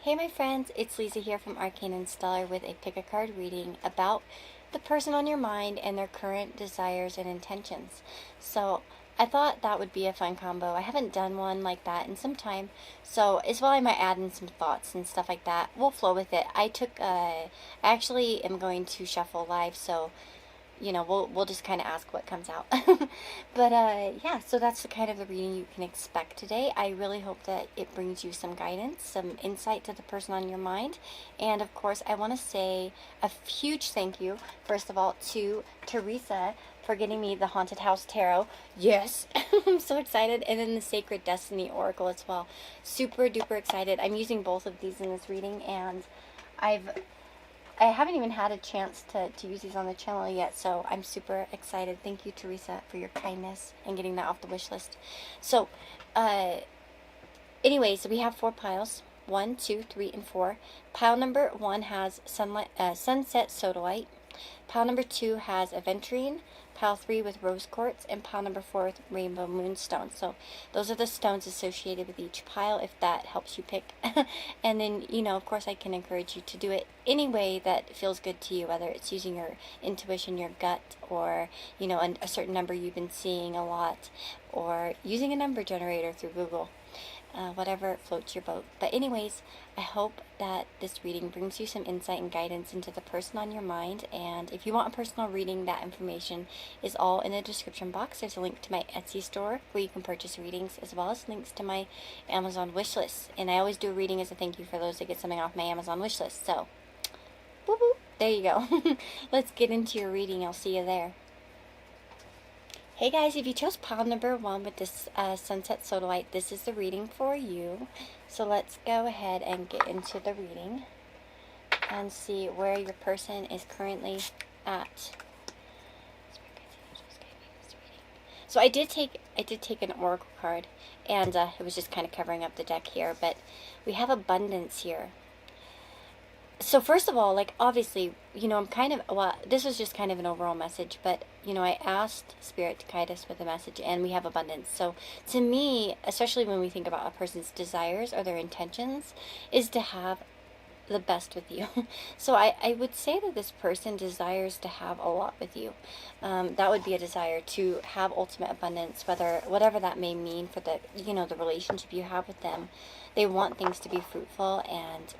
Hey my friends, it's Lisa here from Arcane and Stellar with a pick a card reading about the person on your mind and their current desires and intentions. So I thought that would be a fun combo. I haven't done one like that in some time, so as well I might add in some thoughts and stuff like that. We'll flow with it. I actually am going to shuffle live, so we'll just kind of ask what comes out. But yeah, so that's the kind of the reading you can expect today. I really hope that it brings you some guidance, some insight to the person on your mind. And of course, I want to say a huge thank you, first of all, to Teresa for getting me the Haunted House Tarot. Yes, I'm so excited. And then the Sacred Destiny Oracle as well. Super duper excited. I'm using both of these in this reading, and I haven't even had a chance to use these on the channel yet, so I'm super excited. Thank you, Teresa, for your kindness and getting that off the wish list. So, anyway, so we have 4 piles. 1, 2, 3, and 4. Pile number 1 has Sunset Sodalite. Pile number 2 has Aventurine. Pile 3 with Rose Quartz, and pile number 4 with Rainbow Moonstone. So those are the stones associated with each pile, if that helps you pick. And then, of course, I can encourage you to do it any way that feels good to you, whether it's using your intuition, your gut, or, a certain number you've been seeing a lot, or using a number generator through Google. Whatever floats your boat. But anyways, I hope that this reading brings you some insight and guidance into the person on your mind. And if you want a personal reading, that information is all in the description box. There's a link to my Etsy store where you can purchase readings, as well as links to my Amazon wishlist. And I always do a reading as a thank you for those that get something off my Amazon wishlist. So, whoop whoop, there you go. Let's get into your reading. I'll see you there. Hey guys, if you chose pile number 1 with this Sunset Sodalite, this is the reading for you. So let's go ahead and get into the reading and see where your person is currently at. So I did take an oracle card, and it was just kind of covering up the deck here, but we have abundance here. So first of all, obviously, this was just kind of an overall message, but, I asked Spirit to guide us with a message, and we have abundance. So to me, especially when we think about a person's desires or their intentions, is to have the best with you. So I would say that this person desires to have a lot with you. That would be a desire to have ultimate abundance, whatever that may mean for the relationship you have with them. They want things to be fruitful and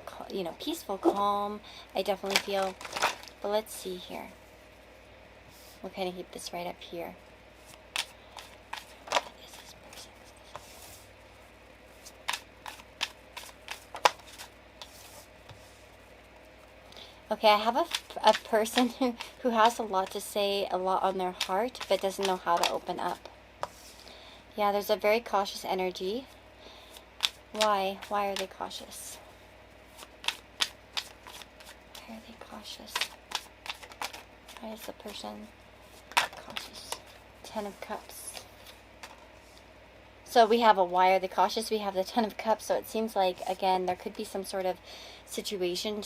peaceful, calm. I definitely feel. But let's see here. We'll kind of keep this right up here. Okay, I have a person who has a lot to say, a lot on their heart, but doesn't know how to open up. Yeah, there's a very cautious energy. Why? Why are they cautious? Why are they cautious? Why is the person cautious? 10 of Cups. So we have a why are they cautious? We have the 10 of Cups, so it seems like, again, there could be some sort of situation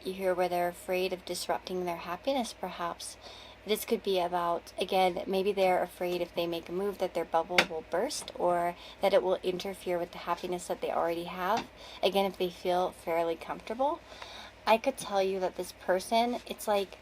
here where they're afraid of disrupting their happiness, perhaps. This could be about, again, maybe they're afraid if they make a move that their bubble will burst, or that it will interfere with the happiness that they already have. Again, if they feel fairly comfortable. I could tell you that this person, it's like,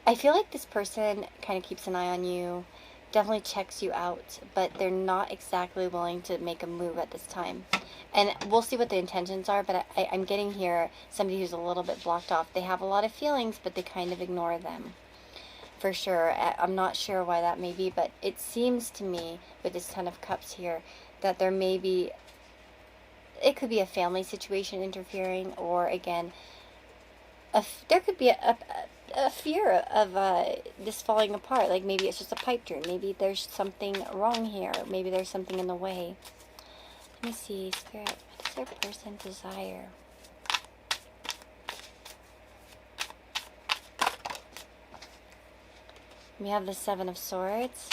I feel like this person kind of keeps an eye on you, definitely checks you out, but they're not exactly willing to make a move at this time. And we'll see what the intentions are, but I'm getting here somebody who's a little bit blocked off. They have a lot of feelings, but they kind of ignore them. For sure. I'm not sure why that may be, but it seems to me, with this 10 of Cups here, that there may be, it could be a family situation interfering, or again, there could be a fear of this falling apart. Like maybe it's just a pipe dream. Maybe there's something wrong here. Maybe there's something in the way. Let me see, Spirit, what does their person desire? We have the 7 of Swords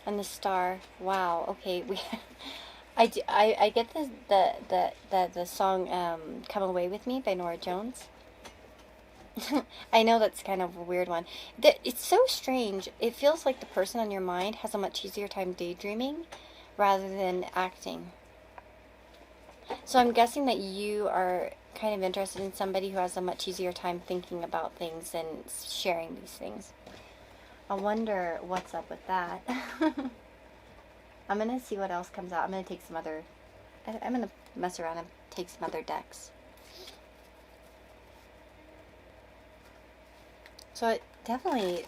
and the Star. Wow. Okay, I get the song "Come Away with Me" by Norah Jones. I know that's kind of a weird one. It's so strange. It feels like the person on your mind has a much easier time daydreaming rather than acting. So I'm guessing that you are kind of interested in somebody who has a much easier time thinking about things and sharing these things. I wonder what's up with that. I'm going to see what else comes out. I'm going to take some other... I'm going to mess around and take some other decks. So it definitely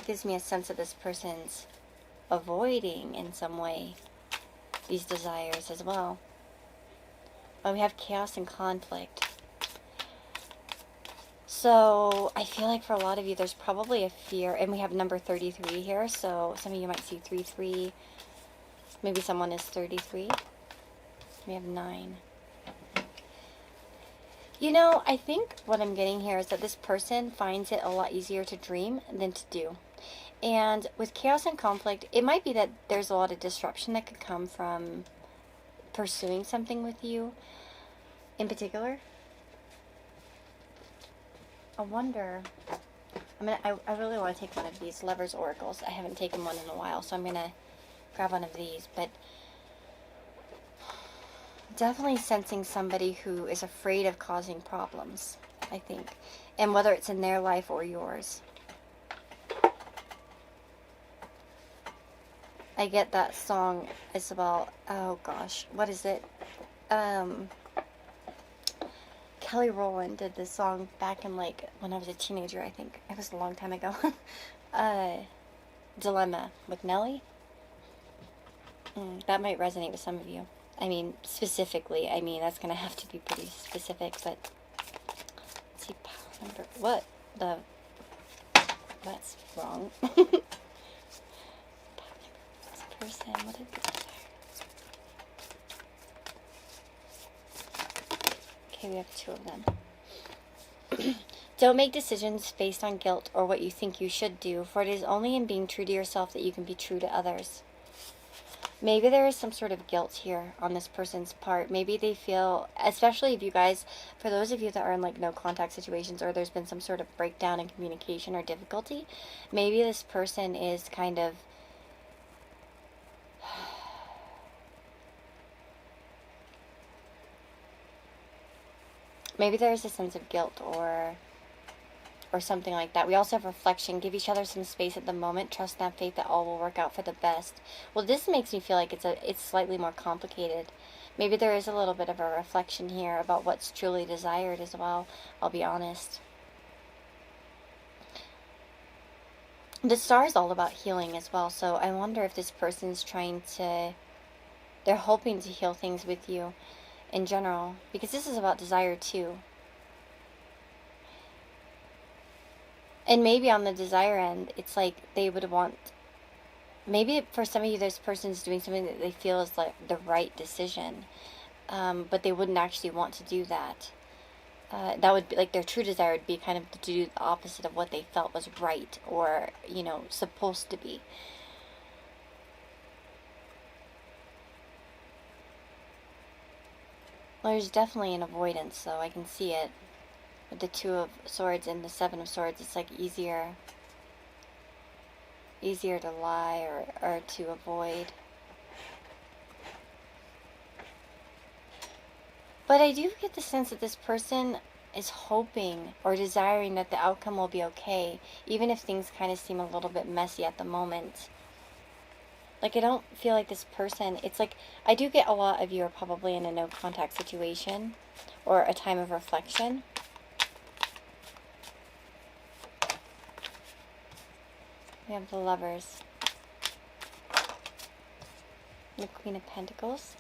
gives me a sense of this person's avoiding in some way these desires as well. Oh, we have chaos and conflict. So I feel like for a lot of you, there's probably a fear, and we have number 33 here, so some of you might see 3-3. Maybe someone is 33. We have 9. You know, I think what I'm getting here is that this person finds it a lot easier to dream than to do. And with chaos and conflict, it might be that there's a lot of disruption that could come from pursuing something with you in particular. I wonder, I really want to take one of these Lovers Oracles. I haven't taken one in a while, so I'm going to grab one of these. But definitely sensing somebody who is afraid of causing problems, I think. And whether it's in their life or yours. I get that song, Isabel. Oh gosh, what is it? Kelly Rowland did this song back in, like, when I was a teenager, I think. It was a long time ago. Dilemma with Nelly. That might resonate with some of you. I mean, specifically. I mean, that's going to have to be pretty specific, but... Let's see, power number... What? That's wrong. This person, what did they desire? Okay, we have 2 of them. Don't make decisions based on guilt or what you think you should do, for it is only in being true to yourself that you can be true to others. Maybe there is some sort of guilt here on this person's part. Maybe they feel, especially if you guys, for those of you that are in like no contact situations or there's been some sort of breakdown in communication or difficulty, maybe this person is kind of maybe there's a sense of guilt or something like that. We also have reflection. Give each other some space at the moment. Trust and have faith that all will work out for the best. Well, this makes me feel like it's slightly more complicated. Maybe there is a little bit of a reflection here about what's truly desired as well. I'll be honest. The star is all about healing as well. So I wonder if this person's they're hoping to heal things with you in general. Because this is about desire too. And maybe on the desire end, it's like they would want... Maybe for some of you, this person's doing something that they feel is like the right decision. But they wouldn't actually want to do that. That would be like their true desire would be kind of to do the opposite of what they felt was right or, you know, supposed to be. Well, there's definitely an avoidance, though. I can see it. With the 2 of Swords and the 7 of Swords, it's like easier to lie or to avoid. But I do get the sense that this person is hoping or desiring that the outcome will be okay, even if things kind of seem a little bit messy at the moment. Like, I don't feel like this person... It's like, I do get a lot of you are probably in a no-contact situation or a time of reflection. We have the Lovers. The Queen of Pentacles.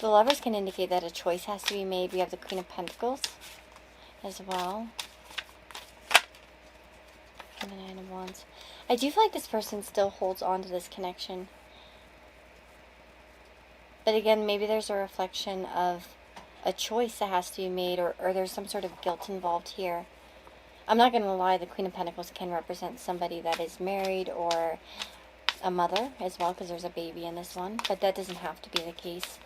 The Lovers can indicate that a choice has to be made. We have the Queen of Pentacles as well. And the 9 of Wands. I do feel like this person still holds on to this connection. But again, maybe there's a reflection of a choice that has to be made, or there's some sort of guilt involved here. I'm not going to lie, the Queen of Pentacles can represent somebody that is married or a mother as well, because there's a baby in this one. But that doesn't have to be the case.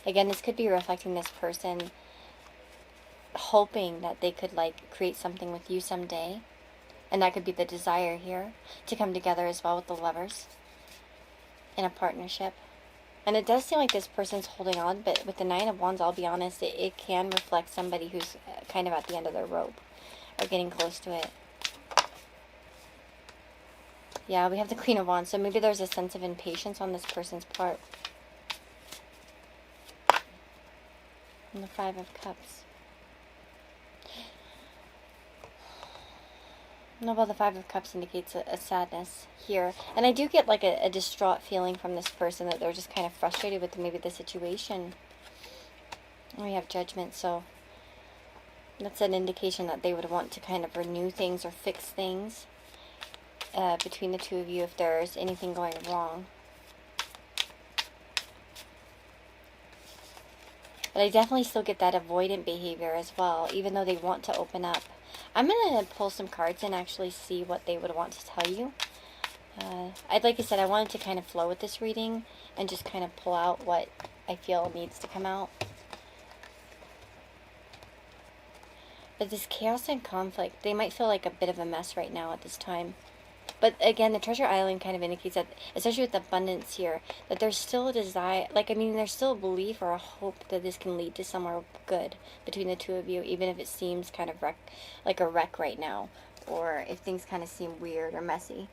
Again, this could be reflecting this person hoping that they could, like, create something with you someday. And that could be the desire here to come together as well with the Lovers in a partnership. And it does seem like this person's holding on, but with the Nine of Wands, I'll be honest, it can reflect somebody who's kind of at the end of their rope or getting close to it. Yeah, we have the Queen of Wands, so maybe there's a sense of impatience on this person's part. And the Five of Cups. No, well, the Five of Cups indicates a sadness here. And I do get like a distraught feeling from this person that they're just kind of frustrated with maybe the situation. And we have Judgment, so that's an indication that they would want to kind of renew things or fix things between the two of you if there's anything going wrong. But I definitely still get that avoidant behavior as well, even though they want to open up. I'm going to pull some cards and actually see what they would want to tell you. Like I said, I wanted to kind of flow with this reading and just kind of pull out what I feel needs to come out. But this chaos and conflict, they might feel like a bit of a mess right now at this time. But again, the Treasure Island kind of indicates that, especially with abundance here, that there's still a desire, there's still a belief or a hope that this can lead to somewhere good between the two of you, even if it seems kind of like a wreck right now, or if things kind of seem weird or messy.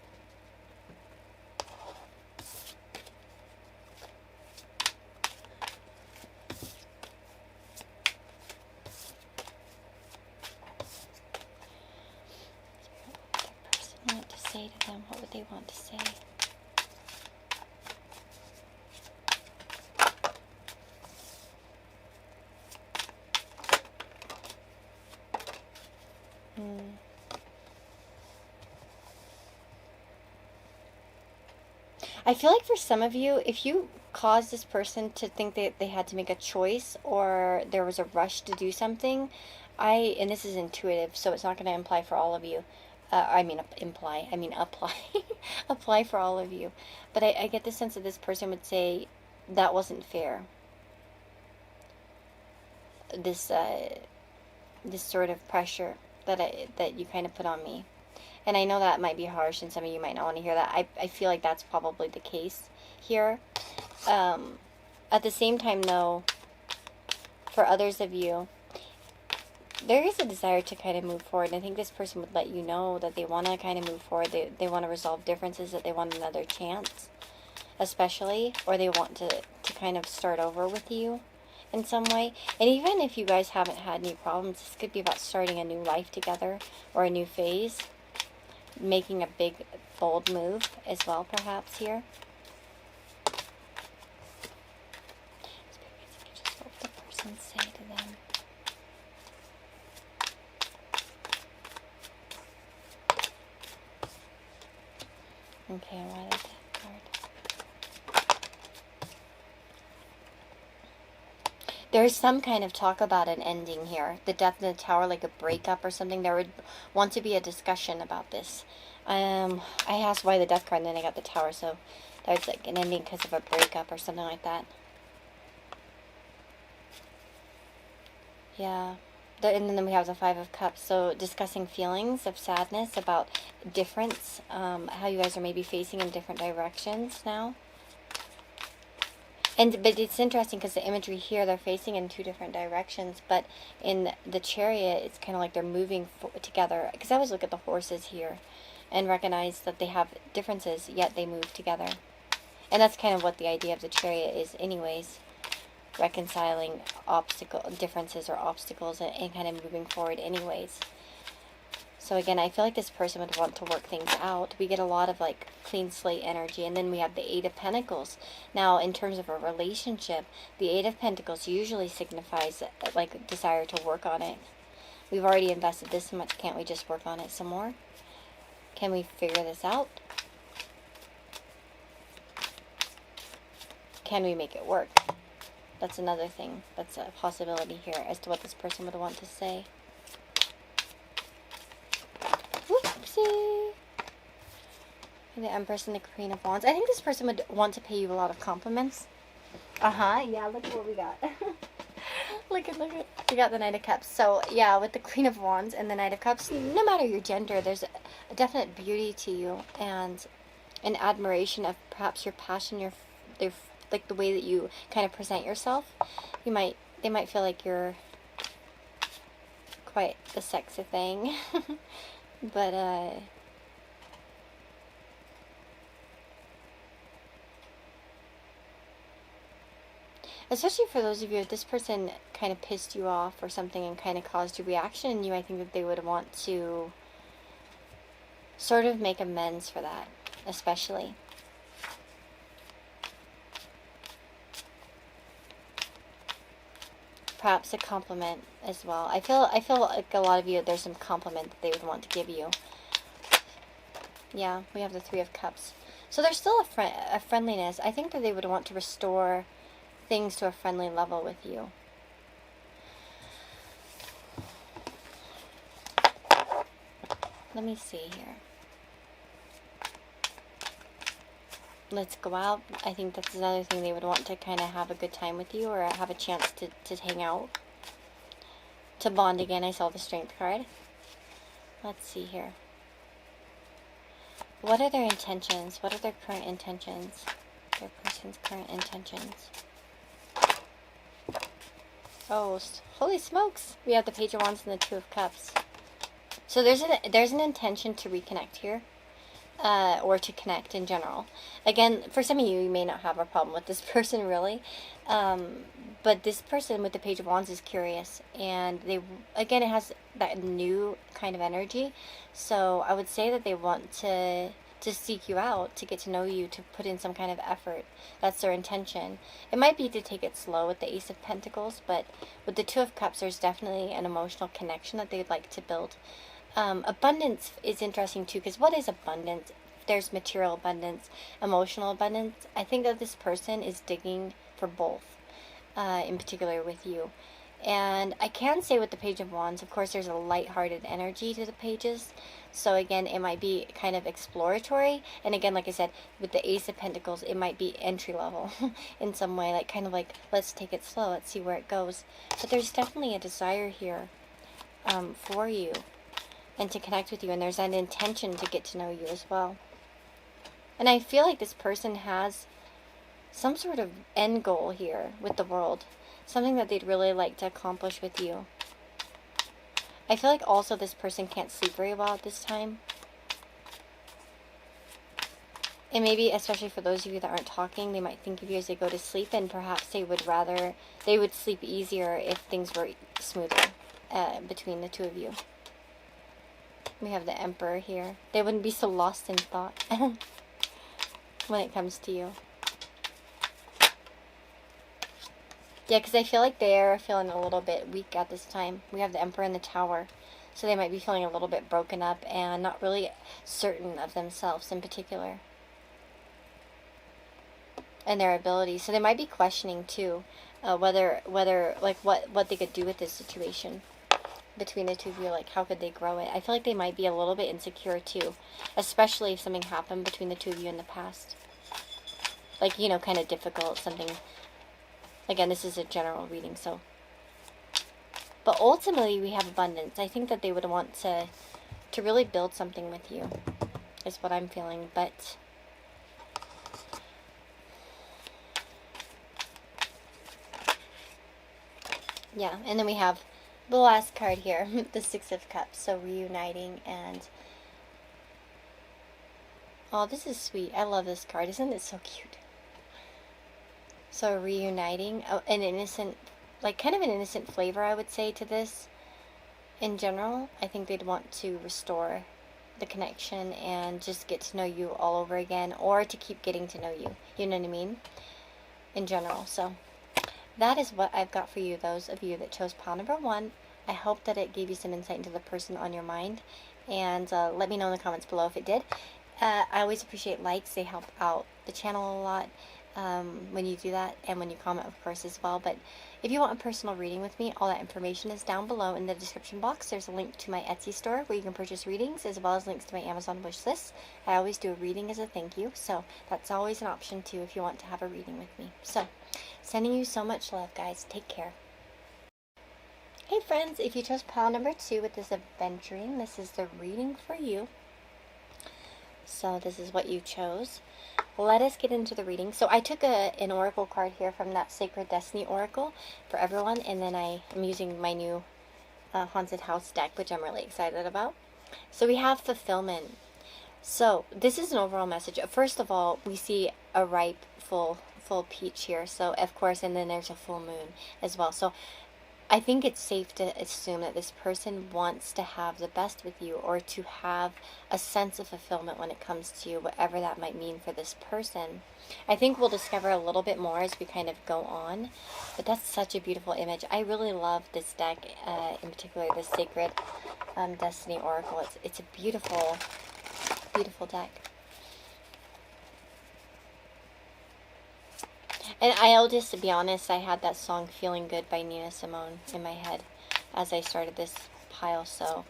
Want to say to them? What would they want to say? I feel like for some of you, if you caused this person to think that they had to make a choice or there was a rush to do something, and this is intuitive, so it's not going to imply for all of you. Apply apply for all of you. But I get the sense that this person would say, that wasn't fair. This sort of pressure that you kind of put on me. And I know that might be harsh and some of you might not want to hear that. I feel like that's probably the case here. At the same time, though, for others of you, there is a desire to kind of move forward. I think this person would let you know that they want to kind of move forward. They want to resolve differences, that they want another chance, especially, or they want to kind of start over with you in some way. And even if you guys haven't had any problems, this could be about starting a new life together or a new phase. Making a big, bold move as well, perhaps, here. Just what the person say to them. Okay, why the Death card? There's some kind of talk about an ending here. The Death in the Tower, like a breakup or something. There would want to be a discussion about this. I asked why the Death card, and then I got the Tower, so there's like an ending because of a breakup or something like that. Yeah. And then we have the Five of Cups. So discussing feelings of sadness, about difference, how you guys are maybe facing in different directions now. But it's interesting because the imagery here, they're facing in two different directions. But in the Chariot, it's kind of like they're moving together. Because I always look at the horses here and recognize that they have differences, yet they move together. And that's kind of what the idea of the Chariot is anyways. Reconciling differences or obstacles and kind of moving forward anyways. So again, I feel like this person would want to work things out. We get a lot of like clean slate energy. And then we have the Eight of Pentacles. Now, in terms of a relationship, the Eight of Pentacles usually signifies like a desire to work on it. We've already invested this much. Can't we just work on it some more? Can we figure this out? Can we make it work? That's another thing. That's a possibility here as to what this person would want to say. Whoopsie. The Empress and the Queen of Wands. I think this person would want to pay you a lot of compliments. Yeah, look at what we got. look at. We got the Knight of Cups. So, yeah, with the Queen of Wands and the Knight of Cups, no matter your gender, there's a definite beauty to you and an admiration of perhaps your passion, your like the way that you kind of present yourself. They might feel like you're quite the sexy thing. But especially for those of you, if this person kind of pissed you off or something and kind of caused a reaction in you, I think that they would want to sort of make amends for that, especially. Perhaps a compliment as well. I feel like a lot of you, there's some compliment that they would want to give you. Yeah, we have the Three of Cups. So there's still a friendliness. I think that they would want to restore things to a friendly level with you. Let me see here. Let's go out. I think that's another thing, they would want to kind of have a good time with you or have a chance to hang out. To bond again. I saw the Strength card. Let's see here. What are their intentions? What are their current intentions? Their person's current intentions. Oh, holy smokes. We have the Page of Wands and the Two of Cups. So there's an intention to reconnect here. Or to connect in general. Again, for some of you, you may not have a problem with this person really. But this person with the Page of Wands is curious. And again, it has that new kind of energy. So I would say that they want to seek you out, to get to know you, to put in some kind of effort. That's their intention. It might be to take it slow with the Ace of Pentacles, but with the Two of Cups, there's definitely an emotional connection that they'd like to build. Abundance is interesting too, because what is abundance? There's material abundance, emotional abundance. I think that this person is digging for both, in particular with you. And I can say with the Page of Wands, of course, there's a light-hearted energy to the pages. So again, it might be kind of exploratory. And again, like I said, with the Ace of Pentacles, it might be entry level in some way. Like kind of like, let's take it slow. Let's see where it goes. But there's definitely a desire here for you and to connect with you. And there's an intention to get to know you as well. And I feel like this person has some sort of end goal here with the World. Something that they'd really like to accomplish with you. I feel like also this person can't sleep very well at this time. And maybe, especially for those of you that aren't talking, they might think of you as they go to sleep, and perhaps they would sleep easier if things were smoother between the two of you. We have the Emperor here. They wouldn't be so lost in thought when it comes to you. Yeah, because I feel like they're feeling a little bit weak at this time. We have the Emperor in the Tower. So they might be feeling a little bit broken up and not really certain of themselves in particular. And their abilities. So they might be questioning too whether like what they could do with this situation between the two of you. Like how could they grow it? I feel like they might be a little bit insecure too. Especially if something happened between the two of you in the past. Like, you know, kind of difficult, something. Again, this is a general reading, so. But ultimately, we have abundance. I think that they would want to really build something with you, is what I'm feeling. But yeah, and then we have the last card here, the Six of Cups. So reuniting and oh, this is sweet. I love this card. Isn't it so cute? So reuniting, an innocent, like kind of an innocent flavor, I would say, to this. In general, I think they'd want to restore the connection and just get to know you all over again, or to keep getting to know you. You know what I mean? In general. So that is what I've got for you, those of you that chose pile number 1. I hope that it gave you some insight into the person on your mind. And let me know in the comments below if it did. I always appreciate likes. They help out the channel a lot. When you do that, and when you comment, of course, as well. But if you want a personal reading with me, all that information is down below in the description box. There's a link to my Etsy store where you can purchase readings, as well as links to my Amazon wish list. I always do a reading as a thank you, so that's always an option too if you want to have a reading with me. So, sending you so much love, guys. Take care. Hey friends, if you chose pile number 2 with this adventuring, this is the reading for you. So this is what you chose. let us get into the reading. So I took an oracle card here from that Sacred Destiny Oracle for everyone, and then I am using my new Haunted House deck, which I'm really excited about. So we have fulfillment. So this is an overall message. First of all, we see a ripe, full peach here. So of course, and then there's a full moon as well. So I think it's safe to assume that this person wants to have the best with you, or to have a sense of fulfillment when it comes to you, whatever that might mean for this person. I think we'll discover a little bit more as we kind of go on, but that's such a beautiful image. I really love this deck, in particular the Sacred Destiny Oracle. It's a beautiful, beautiful deck. And I'll just be honest, I had that song Feeling Good by Nina Simone in my head as I started this pile, so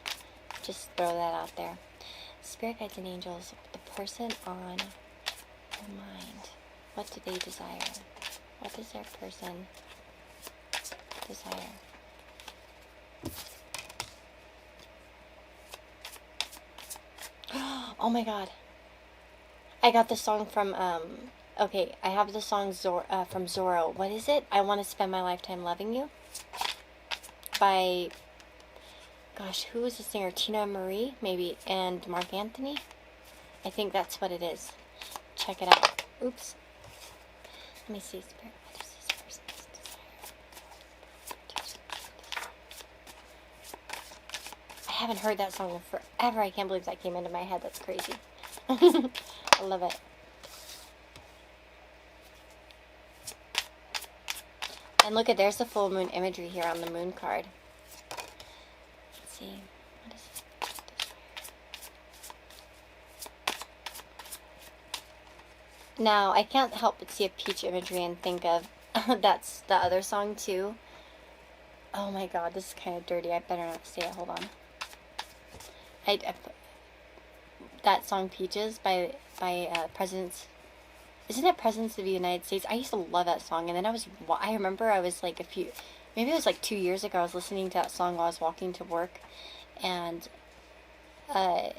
just throw that out there. Spirit guides and angels, the person on your mind, what do they desire? What does their person desire? Oh my god. I got the song from, okay, I have the song from Zorro. What is it? I Want to Spend My Lifetime Loving You. By, gosh, who was the singer? Tina Marie, maybe, and Mark Anthony? I think that's what it is. Check it out. Oops. Let me see. Spirit, what is this person's desire? I haven't heard that song in forever. I can't believe that came into my head. That's crazy. I love it. And look at, there's the full moon imagery here on the moon card. Let's see. What is this? Now, I can't help but see a peach imagery and think of, that's the other song too. Oh my god, this is kind of dirty. I better not say it. Hold on. That song Peaches by Presidents. Isn't it Presidents of the United States? I used to love that song, and then I remember I was like maybe it was like 2 years ago, I was listening to that song while I was walking to work, and I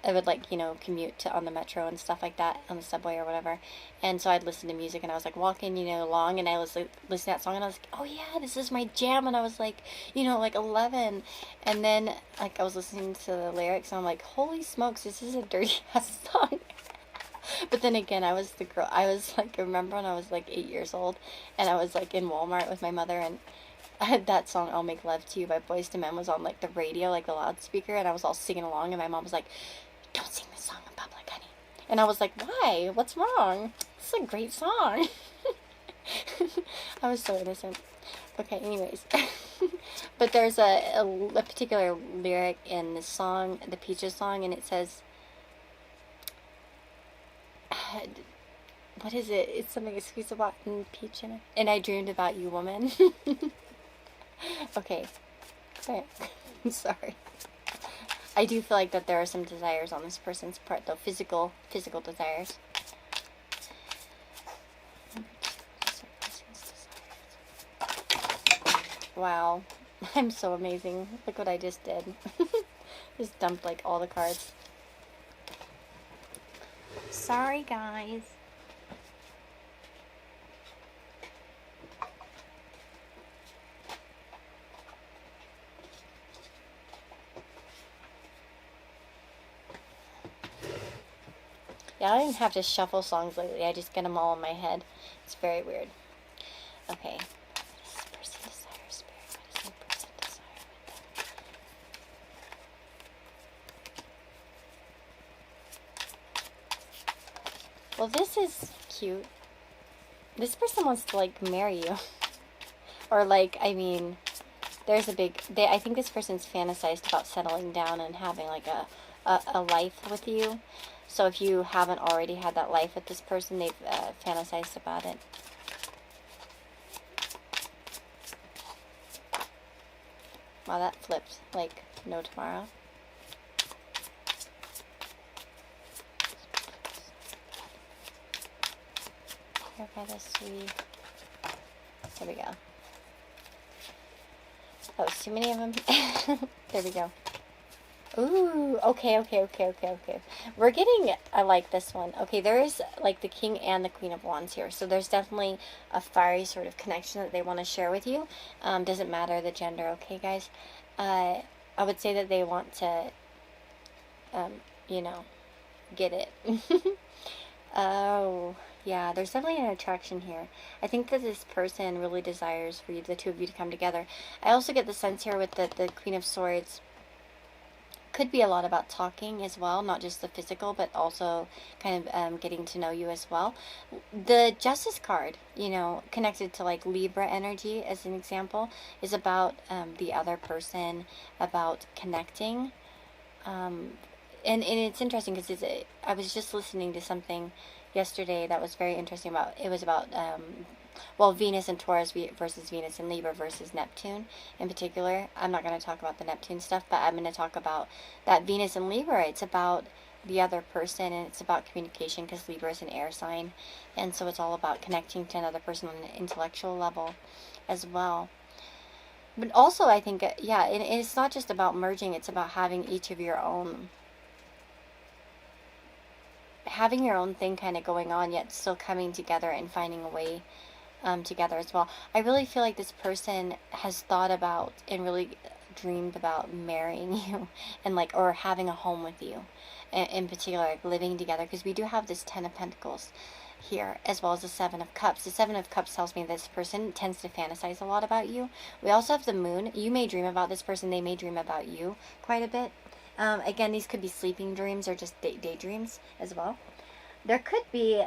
would like, commute on the metro and stuff like that, on the subway or whatever, and so I'd listen to music, and I was like walking, along, and I was like, listening to that song, and I was like, oh yeah, this is my jam, and I was like, like 11, and then like I was listening to the lyrics, and I'm like, holy smokes, this is a dirty ass song. But then again, I was like, I remember when I was like 8 years old, and I was like in Walmart with my mother, and I had that song I'll Make Love to You by Boyz II Men was on like the radio, like the loudspeaker, and I was all singing along, and my mom was like, don't sing this song in public, honey. And I was like, why? What's wrong? It's a great song. I was so innocent. Okay, anyways. But there's a particular lyric in this song, the Peaches song, and it says, what is it? It's something, squeeze a rotten peach in it. And I dreamed about you, woman. Okay. I'm sorry. I do feel like that there are some desires on this person's part, though. Physical desires. Wow. I'm so amazing. Look what I just did. Just dumped like all the cards. Sorry, guys. Yeah, I don't even have to shuffle songs lately. I just get them all in my head. It's very weird. Okay. What does this person desire, Spirit? What does that person desire with them? Well, this is cute. This person wants to, like, marry you. Or, like, I mean, there's a big... I think this person's fantasized about settling down and having, like, a life with you. So if you haven't already had that life with this person, they've fantasized about it. Wow, that flipped like no tomorrow. Clarify this, sweetie. There we go. Oh, too many of them. There we go. Ooh, okay. We're getting, I like this one. Okay, there is like the King and the Queen of Wands here. So there's definitely a fiery sort of connection that they want to share with you. Doesn't matter the gender, okay, guys? I would say that they want to, you know, get it. Oh, yeah, there's definitely an attraction here. I think that this person really desires for you, the two of you to come together. I also get the sense here with the Queen of Swords. Could be a lot about talking as well, not just the physical, but also kind of getting to know you as well. The Justice card, you know, connected to like Libra energy as an example, is about the other person, about connecting. And it's interesting because I was just listening to something yesterday that was very interesting about, it was about well, Venus and Taurus versus Venus and Libra versus Neptune in particular. I'm not going to talk about the Neptune stuff, but I'm going to talk about that Venus and Libra. It's about the other person, and it's about communication because Libra is an air sign, and so it's all about connecting to another person on an intellectual level as well. But also, I think, yeah, it's not just about merging, it's about having each of your own, having your own thing kind of going on, yet still coming together and finding a way together as well. I really feel like this person has thought about and really dreamed about marrying you and like, or having a home with you in particular, like living together, because we do have this 10 of Pentacles here as well as the 7 of Cups. The 7 of Cups tells me this person tends to fantasize a lot about you. We also have the Moon. You may dream about this person, they may dream about you quite a bit. Again, these could be sleeping dreams or just daydreams as well. There could be,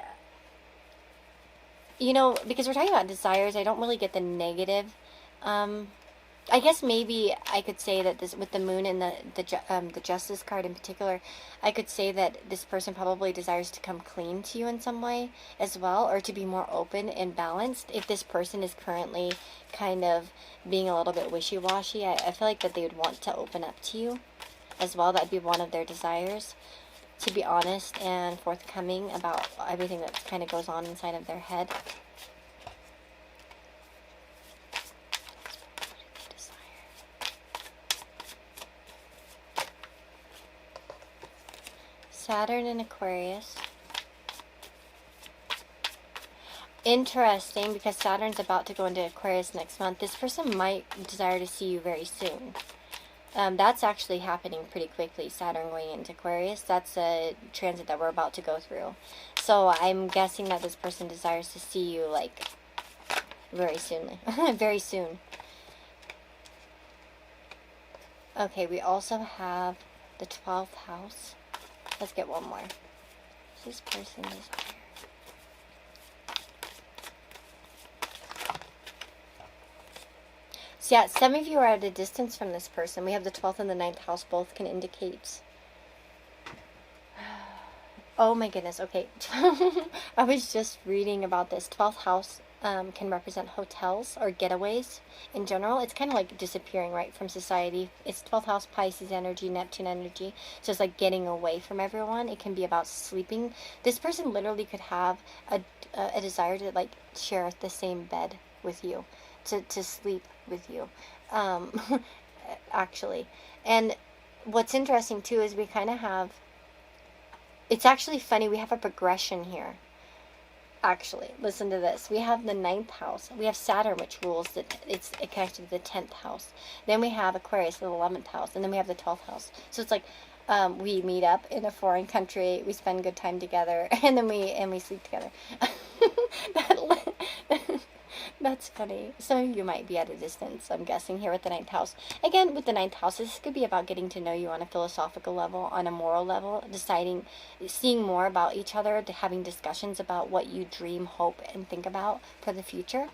you know, because we're talking about desires, I don't really get the negative. I guess maybe I could say that this, with the Moon and the Justice card in particular, I could say that this person probably desires to come clean to you in some way as well, or to be more open and balanced. If this person is currently kind of being a little bit wishy-washy, I feel like that they would want to open up to you as well. That'd be one of their desires, to be honest and forthcoming about everything that kind of goes on inside of their head. Saturn in Aquarius. Interesting, because Saturn's about to go into Aquarius next month. This person might desire to see you very soon. That's actually happening pretty quickly, Saturn going into Aquarius. That's a transit that we're about to go through. So I'm guessing that this person desires to see you, like, very soon. Very soon. Okay, we also have the 12th house. Let's get one more. This person is here. So yeah, some of you are at a distance from this person. We have the 12th and the 9th house. Both can indicate. Oh my goodness, okay. I was just reading about this. 12th house can represent hotels or getaways in general. It's kind of like disappearing, right, from society. It's 12th house, Pisces energy, Neptune energy. So it's like getting away from everyone. It can be about sleeping. This person literally could have a desire to like share the same bed with you, to sleep with you, actually. And what's interesting too is we kind of have, it's actually funny, we have a progression here. Actually, listen to this. We have the 9th house. We have Saturn, which rules that it's connected to the 10th house. Then we have Aquarius, the 11th house, and then we have the 12th house. So it's like we meet up in a foreign country, we spend good time together, and then we sleep together. That's funny. Some of you might be at a distance, I'm guessing, here with the 9th house. Again, with the 9th house, this could be about getting to know you on a philosophical level, on a moral level, deciding, seeing more about each other, having discussions about what you dream, hope, and think about for the future.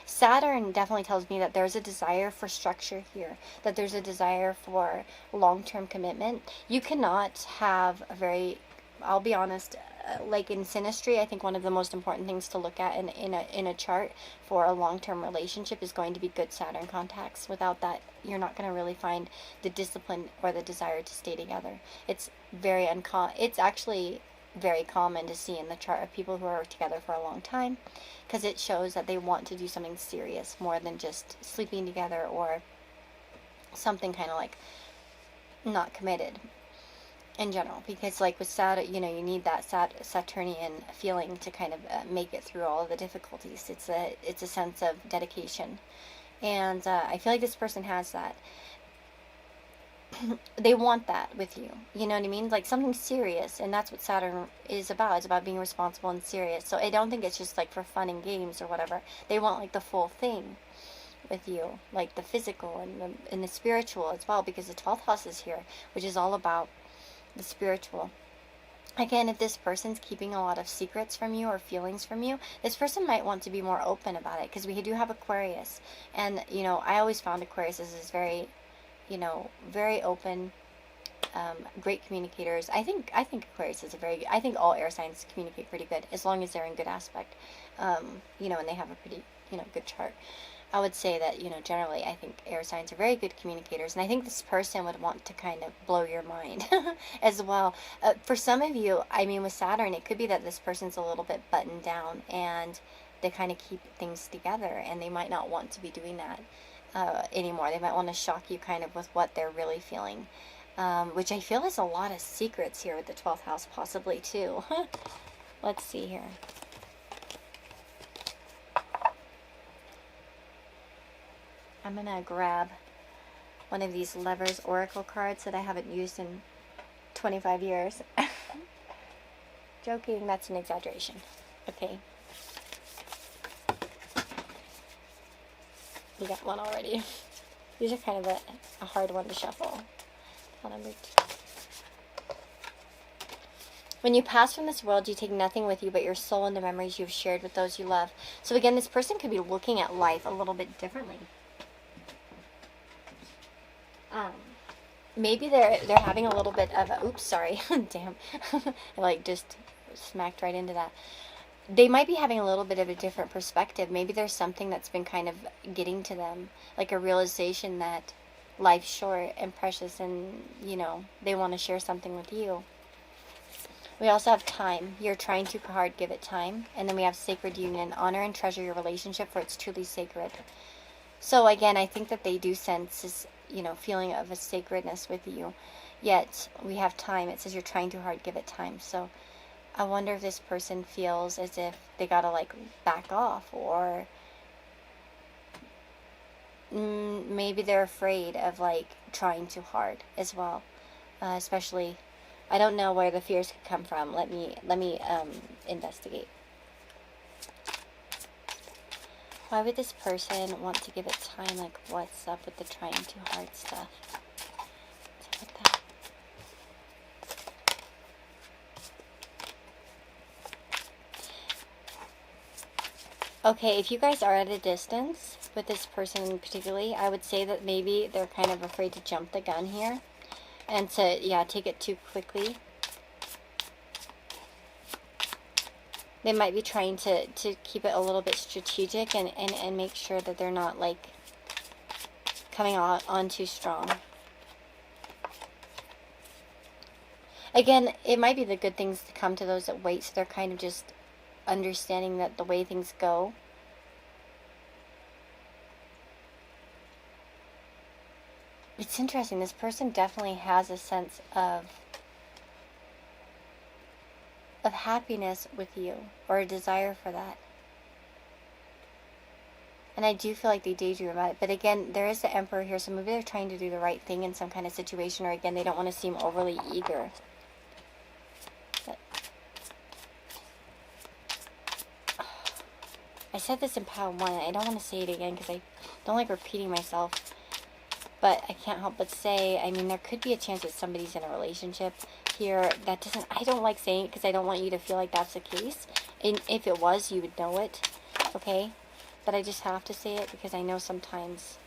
Saturn definitely tells me that there's a desire for structure here, that there's a desire for long-term commitment. You cannot have a very, I'll be honest, like in synastry, I think one of the most important things to look at in a chart for a long-term relationship is going to be good Saturn contacts. Without that, you're not going to really find the discipline or the desire to stay together. It's very it's actually very common to see in the chart of people who are together for a long time, because it shows that they want to do something serious more than just sleeping together or something kind of like not committed in general, because like with Saturn, you know, you need that Saturnian feeling to kind of make it through all of the difficulties. It's a sense of dedication, and I feel like this person has that. They want that with you, you know what I mean, like something serious, and that's what Saturn is about. It's about being responsible and serious. So I don't think it's just like for fun and games or whatever. They want like the full thing with you, like the physical and the spiritual as well, because the 12th house is here, which is all about the spiritual. Again, if this person's keeping a lot of secrets from you or feelings from you, this person might want to be more open about it, because we do have Aquarius, and you know, I always found Aquarius is very, you know, very open, great communicators. I think Aquarius is I think all air signs communicate pretty good as long as they're in good aspect, you know, and they have a pretty, you know, good chart. I would say that, you know, generally I think air signs are very good communicators, and I think this person would want to kind of blow your mind as well. For some of you, I mean, with Saturn, it could be that this person's a little bit buttoned down and they kind of keep things together, and they might not want to be doing that anymore. They might want to shock you kind of with what they're really feeling, which I feel is a lot of secrets here with the 12th house possibly too. Let's see here. I'm going to grab one of these Lovers Oracle cards that I haven't used in 25 years. Joking, that's an exaggeration. Okay. We got one already. These are kind of a hard one to shuffle. Number 2. When you pass from this world, you take nothing with you but your soul and the memories you've shared with those you love. So again, this person could be looking at life a little bit differently. Maybe they're having a little bit of a, oops, sorry, damn, I like just smacked right into that. They might be having a little bit of a different perspective. Maybe there's something that's been kind of getting to them, like a realization that life's short and precious, and, you know, they want to share something with you. We also have time. You're trying too hard, give it time. And then we have sacred union. Honor and treasure your relationship, for it's truly sacred. So again, I think that they do sense this, you know, feeling of a sacredness with you. Yet we have time. It says you're trying too hard, give it time. So I wonder if this person feels as if they gotta like back off, or maybe they're afraid of like trying too hard as well. Especially, I don't know where the fears could come from. Let me investigate. Why would this person want to give it time? Like, what's up with the trying too hard stuff? What's up with that? Okay, if you guys are at a distance with this person particularly, I would say that maybe they're kind of afraid to jump the gun here and to, yeah, take it too quickly. They might be trying to keep it a little bit strategic and make sure that they're not, like, coming on too strong. Again, it might be the good things to come to those that wait, so they're kind of just understanding that the way things go. It's interesting. This person definitely has a sense of happiness with you, or a desire for that. And I do feel like they daydream about it. But again, there is the Emperor here, so maybe they're trying to do the right thing in some kind of situation, or again, they don't want to seem overly eager. But I said this in pile 1. I don't want to say it again because I don't like repeating myself. But I can't help but say, I mean, there could be a chance that somebody's in a relationship here. That doesn't, I don't like saying it because I don't want you to feel like that's the case. And if it was, you would know it, okay? But I just have to say it because I know sometimes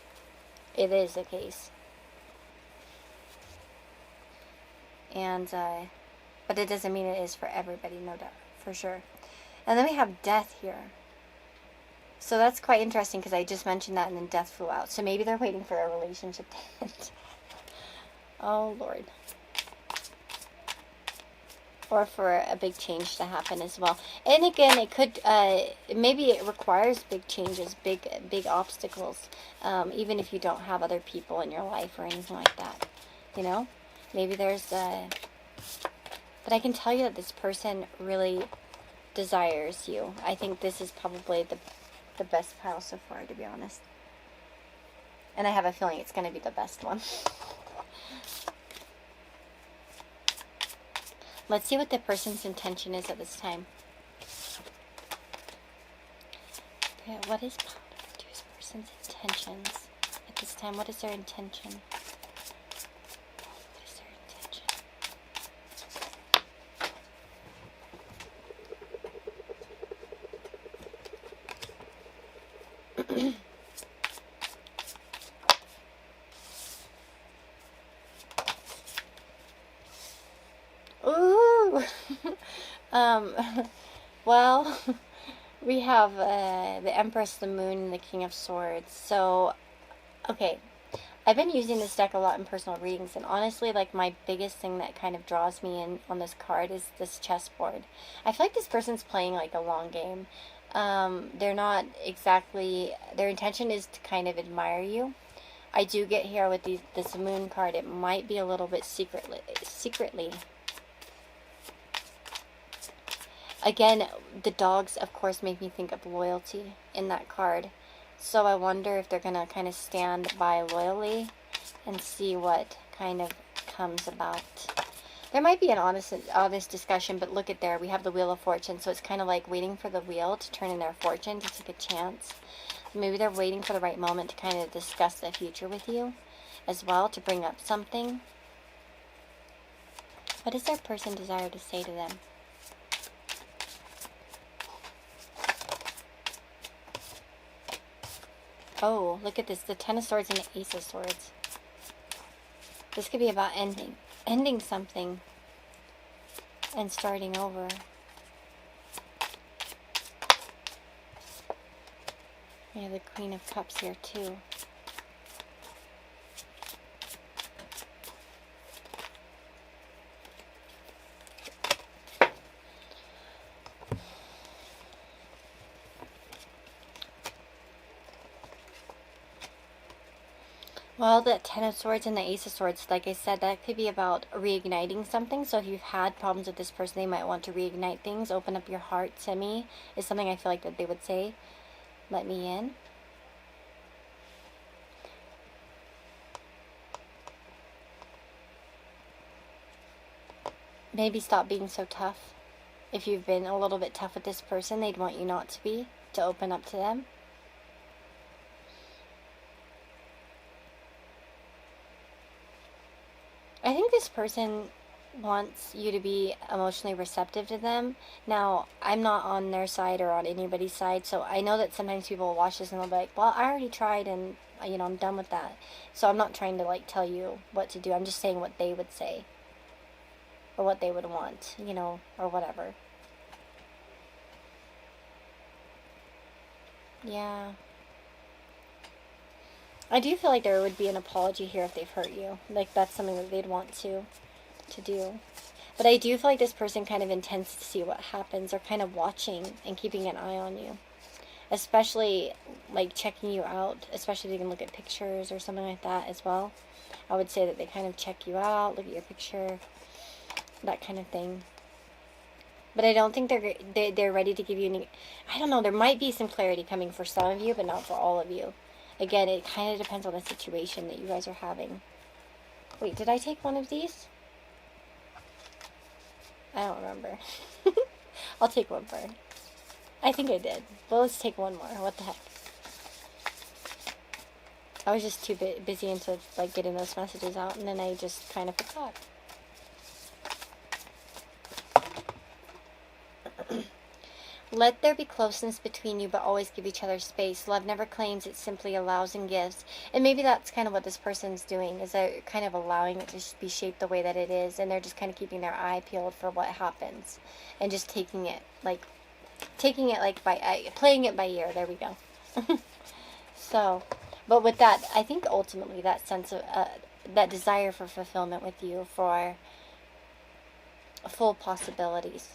it is the case. And, but it doesn't mean it is for everybody, no doubt, for sure. And then we have death here. So that's quite interesting because I just mentioned that and then death flew out. So maybe they're waiting for a relationship to end. Oh, Lord. Or for a big change to happen as well. And again, it could, maybe it requires big changes, big obstacles, even if you don't have other people in your life or anything like that, you know? Maybe there's but I can tell you that this person really desires you. I think this is probably the best pile so far, to be honest. And I have a feeling it's going to be the best one. Let's see what the person's intention is at this time. Okay, what is this person's intentions at this time? What is their intention? What is their intention? Ooh! Well, we have the Empress, the Moon, and the King of Swords. So, okay. I've been using this deck a lot in personal readings, and honestly, like, my biggest thing that kind of draws me in on this card is this chessboard. I feel like this person's playing, like, a long game. They're not exactly... Their intention is to kind of admire you. I do get here with this Moon card, it might be a little bit secretly. Again, the dogs, of course, make me think of loyalty in that card. So I wonder if they're going to kind of stand by loyally and see what kind of comes about. There might be an honest discussion, but look at there. We have the Wheel of Fortune, so it's kind of like waiting for the wheel to turn in their fortune, to take a chance. Maybe they're waiting for the right moment to kind of discuss the future with you as well, to bring up something. What does their person desire to say to them? Oh, look at this. The Ten of Swords and the Ace of Swords. This could be about ending something and starting over. We have the Queen of Cups here too. Well, the Ten of Swords and the Ace of Swords, like I said, that could be about reigniting something. So if you've had problems with this person, they might want to reignite things. Open up your heart to me is something I feel like that they would say. Let me in. Maybe stop being so tough. If you've been a little bit tough with this person, they'd want you not to be, to open up to them. I think this person wants you to be emotionally receptive to them. Now, I'm not on their side or on anybody's side, so I know that sometimes people will watch this and they'll be like, well, I already tried and, you know, I'm done with that. So I'm not trying to, like, tell you what to do. I'm just saying what they would say. Or what they would want, you know, or whatever. Yeah. I do feel like there would be an apology here if they've hurt you. Like, that's something that they'd want to do. But I do feel like this person kind of intends to see what happens. They're kind of watching and keeping an eye on you. Especially, like, checking you out. Especially if they can look at pictures or something like that as well. I would say that they kind of check you out, look at your picture, that kind of thing. But I don't think they're ready to give you any... I don't know, there might be some clarity coming for some of you, but not for all of you. Again, it kind of depends on the situation that you guys are having. Wait, did I take one of these? I don't remember. I'll take one more. I think I did. Well, let's take one more. What the heck? I was just too busy into, like, getting those messages out, and then I just kind of forgot. Let there be closeness between you, but always give each other space. Love never claims, it simply allows and gives. And maybe that's kind of what this person's doing, is they're kind of allowing it to be shaped the way that it is, and they're just kind of keeping their eye peeled for what happens, and just taking it like by eye, playing it by ear. There we go. So, but with that, I think ultimately that sense of that desire for fulfillment with you, for full possibilities.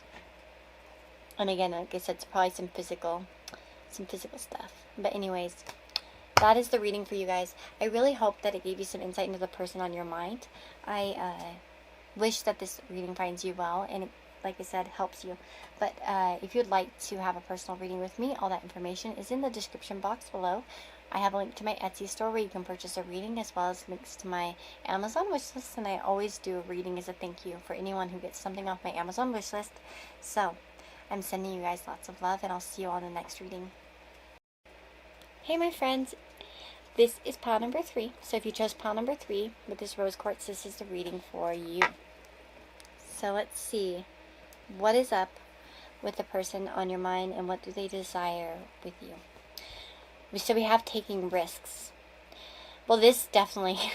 And again, like I said, it's probably some physical stuff. But anyways, that is the reading for you guys. I really hope that it gave you some insight into the person on your mind. I wish that this reading finds you well, and it, like I said, helps you. But if you'd like to have a personal reading with me, all that information is in the description box below. I have a link to my Etsy store where you can purchase a reading, as well as links to my Amazon wishlist, and I always do a reading as a thank you for anyone who gets something off my Amazon wishlist. So I'm sending you guys lots of love, and I'll see you on the next reading. Hey my friends, this is pile number 3. So if you chose pile number 3 with this rose quartz, this is the reading for you. So let's see, what is up with the person on your mind, and what do they desire with you? So we have taking risks. Well, this definitely,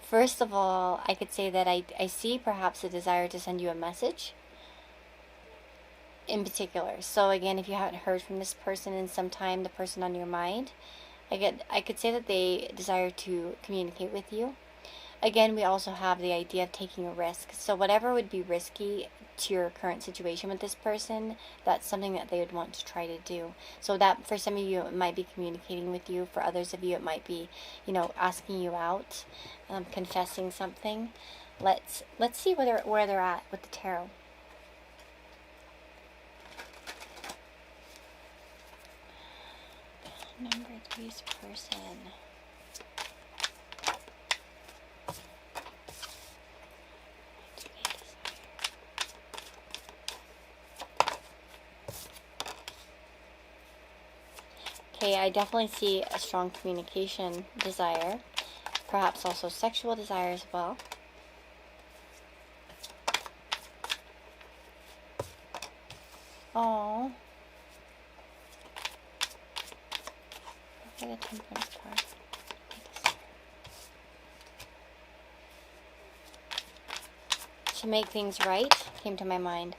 first of all, I could say that I see perhaps a desire to send you a message in particular. So again, if you haven't heard from this person in some time, the person on your mind, I could say that they desire to communicate with you. Again, we also have the idea of taking a risk. So whatever would be risky to your current situation with this person, that's something that they would want to try to do. So that for some of you, it might be communicating with you. For others of you, it might be, asking you out, confessing something. Let's see where they're at with the tarot. Number 3's person. Okay, I definitely see a strong communication desire, perhaps also sexual desire as well. Oh, look at the Temperance card. To make things right came to my mind.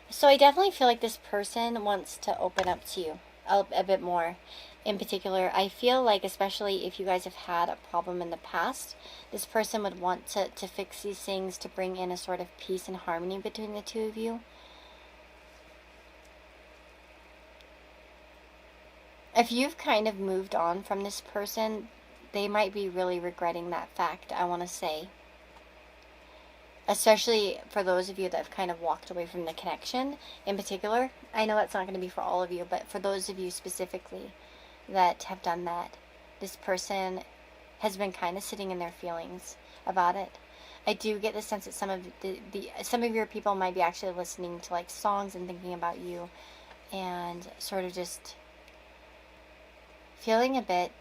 So I definitely feel like this person wants to open up to you a bit more. In particular, I feel like, especially if you guys have had a problem in the past, this person would want to fix these things, to bring in a sort of peace and harmony between the two of you. If you've kind of moved on from this person, they might be really regretting that fact, I want to say. Especially for those of you that have kind of walked away from the connection in particular. I know that's not going to be for all of you, but for those of you specifically that have done that, this person has been kind of sitting in their feelings about it. I do get the sense that some of your people might be actually listening to like songs and thinking about you, and sort of just feeling a bit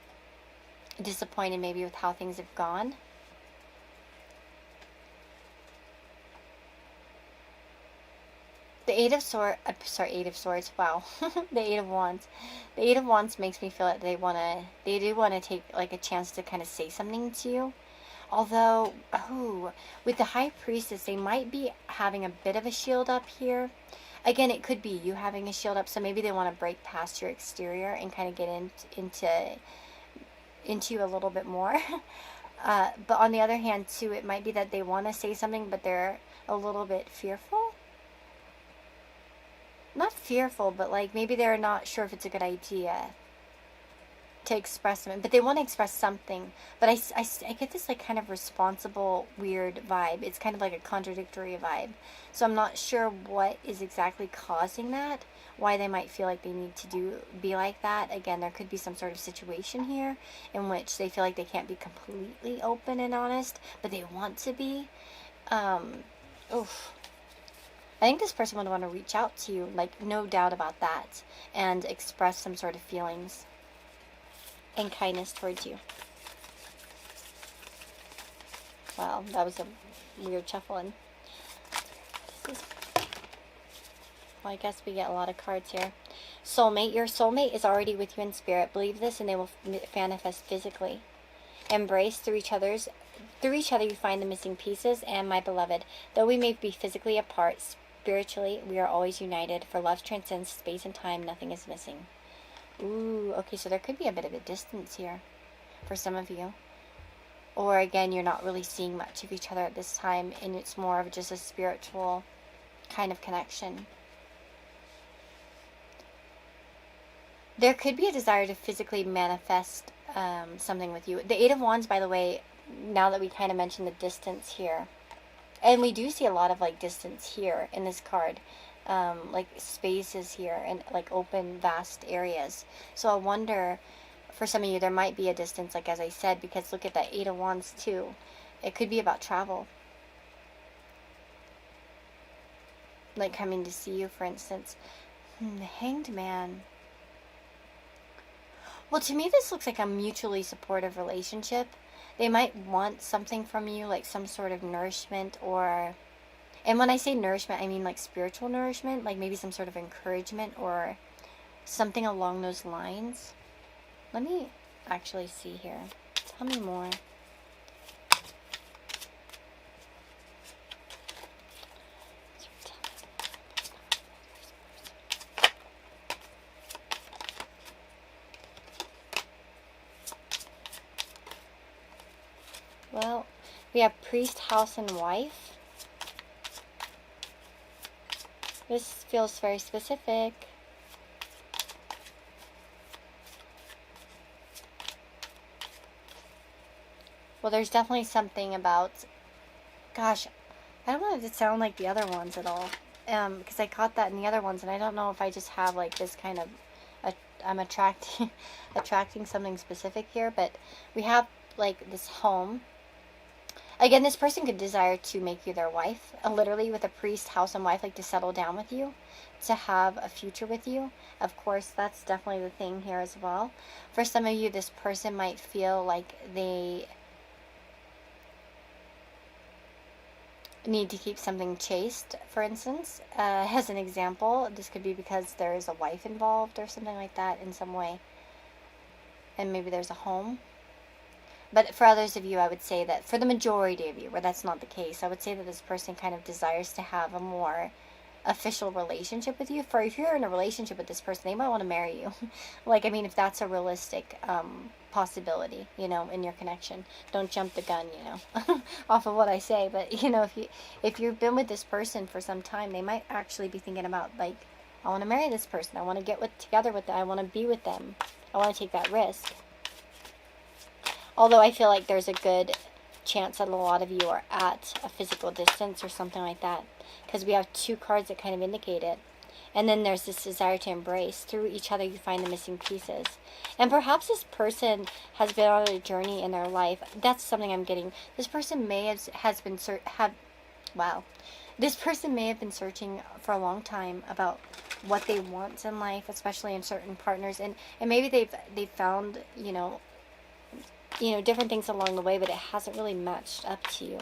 disappointed maybe with how things have gone. The Eight of Swords, wow. The Eight of Wands. The Eight of Wands makes me feel that they do want to take like a chance to kind of say something to you. Although, with the High Priestess, they might be having a bit of a shield up here. Again, it could be you having a shield up, so maybe they want to break past your exterior and kind of get into you a little bit more. But on the other hand, too, it might be that they want to say something, but they're a little bit fearful. Not fearful, but like maybe they're not sure if it's a good idea to express something, but they want to express something. But I get this like kind of responsible, weird vibe. It's kind of like a contradictory vibe. So I'm not sure what is exactly causing that, why they might feel like they need to be like that. Again, there could be some sort of situation here in which they feel like they can't be completely open and honest, but they want to be. I think this person would want to reach out to you, like, no doubt about that, and express some sort of feelings and kindness towards you. Wow, that was a weird shuffling. Well, I guess we get a lot of cards here. Soulmate. Your soulmate is already with you in spirit. Believe this and they will manifest physically. Embrace through each other you find the missing pieces. And my beloved, though we may be physically apart, spiritually we are always united. For love transcends space and time. Nothing is missing. Ooh, okay, so there could be a bit of a distance here for some of you. Or again, you're not really seeing much of each other at this time, and it's more of just a spiritual kind of connection. There could be a desire to physically manifest something with you. The Eight of Wands, by the way, now that we kind of mentioned the distance here, and we do see a lot of like distance here in this card, like spaces here and like open, vast areas. So I wonder, for some of you, there might be a distance, like as I said, because look at that Eight of Wands too. It could be about travel. Like coming to see you, for instance. The Hanged Man. Well, to me, this looks like a mutually supportive relationship. They might want something from you, like some sort of nourishment, or... And when I say nourishment, I mean like spiritual nourishment, like maybe some sort of encouragement or something along those lines. Let me actually see here. Tell me more. Well, we have priest, house, and wife. This feels very specific. Well, there's definitely something about... Gosh, I don't want it to sound like the other ones at all. Because I caught that in the other ones, and I don't know if I just have like this kind of... I'm attracting something specific here, but we have like this home. Again, this person could desire to make you their wife, literally with a priest, house, and wife, like to settle down with you, to have a future with you. Of course, that's definitely the thing here as well. For some of you, this person might feel like they need to keep something chaste, for instance. As an example, this could be because there is a wife involved or something like that in some way. And maybe there's a home. But for others of you, I would say that for the majority of you, where that's not the case, I would say that this person kind of desires to have a more official relationship with you. For if you're in a relationship with this person, they might want to marry you. Like, I mean, if that's a realistic possibility, you know, in your connection. Don't jump the gun, you know, off of what I say. But, you know, if you've been with this person for some time, they might actually be thinking about, like, I want to marry this person. I want to get together with them. I want to be with them. I want to take that risk. Although I feel like there's a good chance that a lot of you are at a physical distance or something like that. Because we have two cards that kind of indicate it. And then there's this desire to embrace. Through each other, you find the missing pieces. And perhaps this person has been on a journey in their life. That's something I'm getting. This person may This person may have been searching for a long time about what they want in life, especially in certain partners. And maybe they've found, you know, different things along the way, but it hasn't really matched up to you.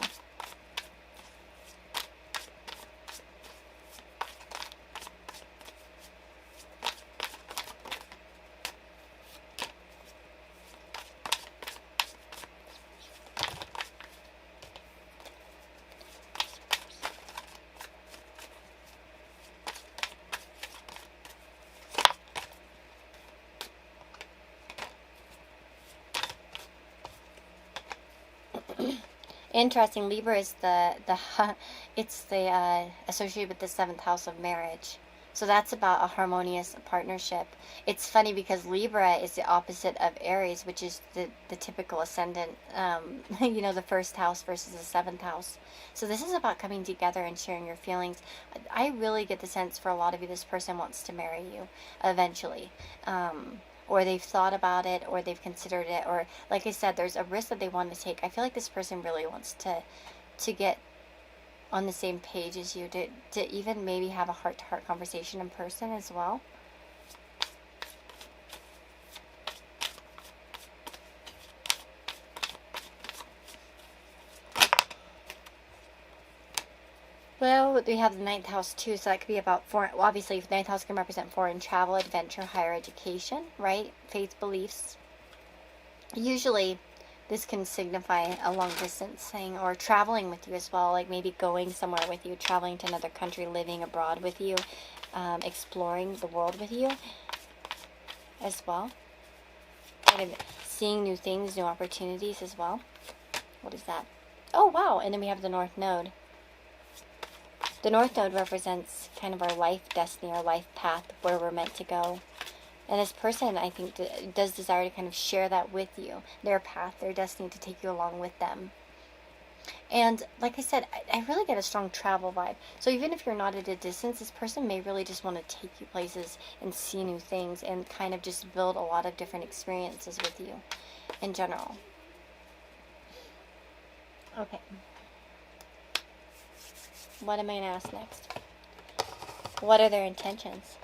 Interesting. Libra is it's associated with the 7th house of marriage. So that's about a harmonious partnership. It's funny because Libra is the opposite of Aries, which is the typical ascendant, you know, the 1st house versus the 7th house. So this is about coming together and sharing your feelings. I really get the sense for a lot of you, this person wants to marry you eventually. Or they've thought about it, or they've considered it, or like I said, there's a risk that they want to take. I feel like this person really wants to get on the same page as you, to even maybe have a heart-to-heart conversation in person as well. Well, we have the 9th house too, so that could be about foreign. Well, obviously, the 9th house can represent foreign travel, adventure, higher education, right? Faith, beliefs. Usually, this can signify a long distance thing, or traveling with you as well, like maybe going somewhere with you, traveling to another country, living abroad with you, exploring the world with you as well. Kind of seeing new things, new opportunities as well. What is that? Oh, wow. And then we have the North Node. The North Node represents kind of our life destiny, our life path, where we're meant to go. And this person, I think, does desire to kind of share that with you, their path, their destiny, to take you along with them. And like I said, I really get a strong travel vibe. So even if you're not at a distance, this person may really just want to take you places and see new things and kind of just build a lot of different experiences with you in general. Okay. What am I going to ask next? What are their intentions?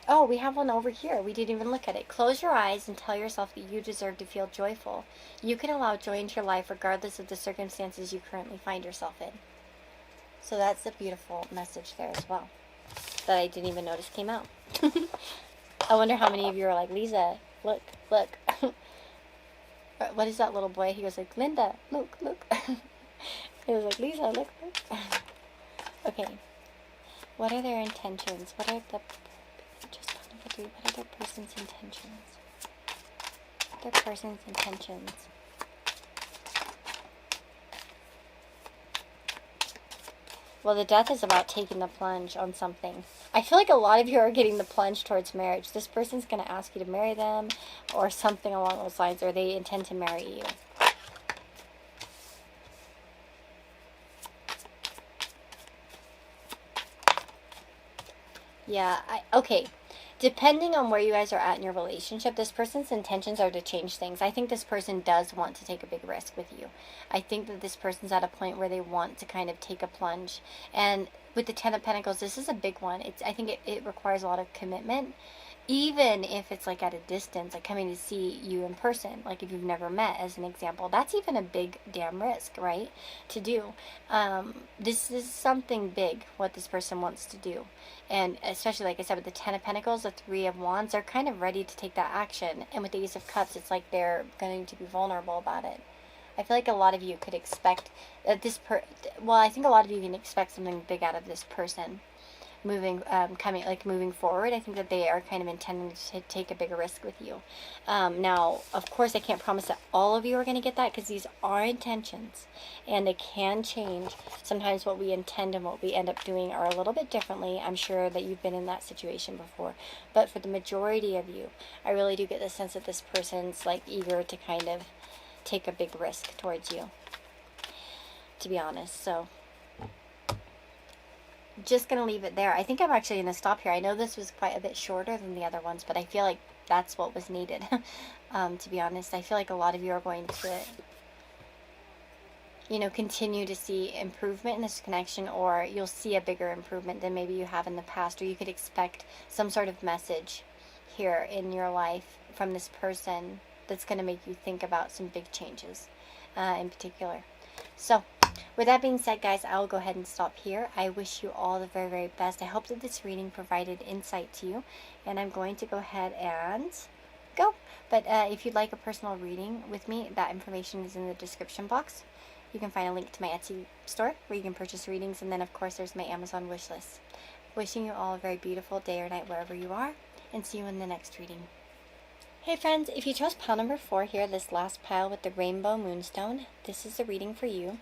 Oh, we have one over here. We didn't even look at it. Close your eyes and tell yourself that you deserve to feel joyful. You can allow joy into your life regardless of the circumstances you currently find yourself in. So that's a beautiful message there as well, that I didn't even notice came out. I wonder how many of you are like, Lisa, look, look. What is that little boy? He goes like, Linda, look, look. He was like, Lisa, look, look. Okay. What are their intentions? What are the... What are their person's intentions? Their person's intentions. Well, the death is about taking the plunge on something. I feel like a lot of you are getting the plunge towards marriage. This person's going to ask you to marry them or something along those lines, or they intend to marry you. Yeah, okay. Depending on where you guys are at in your relationship, this person's intentions are to change things. I think this person does want to take a big risk with you. I think that this person's at a point where they want to kind of take a plunge. And with the Ten of Pentacles, this is a big one. I think it requires a lot of commitment. Even if it's like at a distance, like coming to see you in person, like if you've never met, as an example, that's even a big damn risk, right, to do. This is something big, what this person wants to do. And especially, like I said, with the Ten of Pentacles, the Three of Wands, they're kind of ready to take that action. And with the Ace of Cups, it's like they're going to be vulnerable about it. I feel like a lot of you could expect that well, I think a lot of you can expect something big out of this person. Moving forward, I think that they are kind of intending to take a bigger risk with you. Now, of course, I can't promise that all of you are going to get that, because these are intentions and they can change. Sometimes what we intend and what we end up doing are a little bit differently. I'm sure that you've been in that situation before, but for the majority of you, I really do get the sense that this person's like eager to kind of take a big risk towards you, to be honest. So just going to leave it there. I think I'm actually going to stop here. I know this was quite a bit shorter than the other ones, but I feel like that's what was needed. To be honest, I feel like a lot of you are going to, continue to see improvement in this connection, or you'll see a bigger improvement than maybe you have in the past, or you could expect some sort of message here in your life from this person that's going to make you think about some big changes in particular. So, with that being said, guys, I will go ahead and stop here. I wish you all the very, very best. I hope that this reading provided insight to you, and I'm going to go ahead and go. But if you'd like a personal reading with me, that information is in the description box. You can find a link to my Etsy store where you can purchase readings, and then, of course, there's my Amazon wish list. Wishing you all a very beautiful day or night wherever you are, and see you in the next reading. Hey friends, if you chose pile number 4 here, this last pile with the rainbow moonstone, this is the reading for you.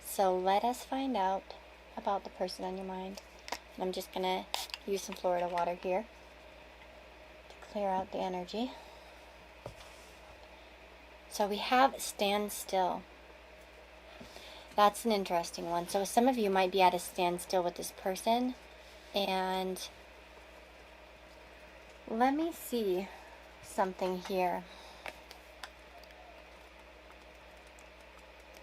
So let us find out about the person on your mind. And I'm just going to use some Florida water here to clear out the energy. So we have stand still. That's an interesting one. So some of you might be at a standstill with this person. And let me see something here.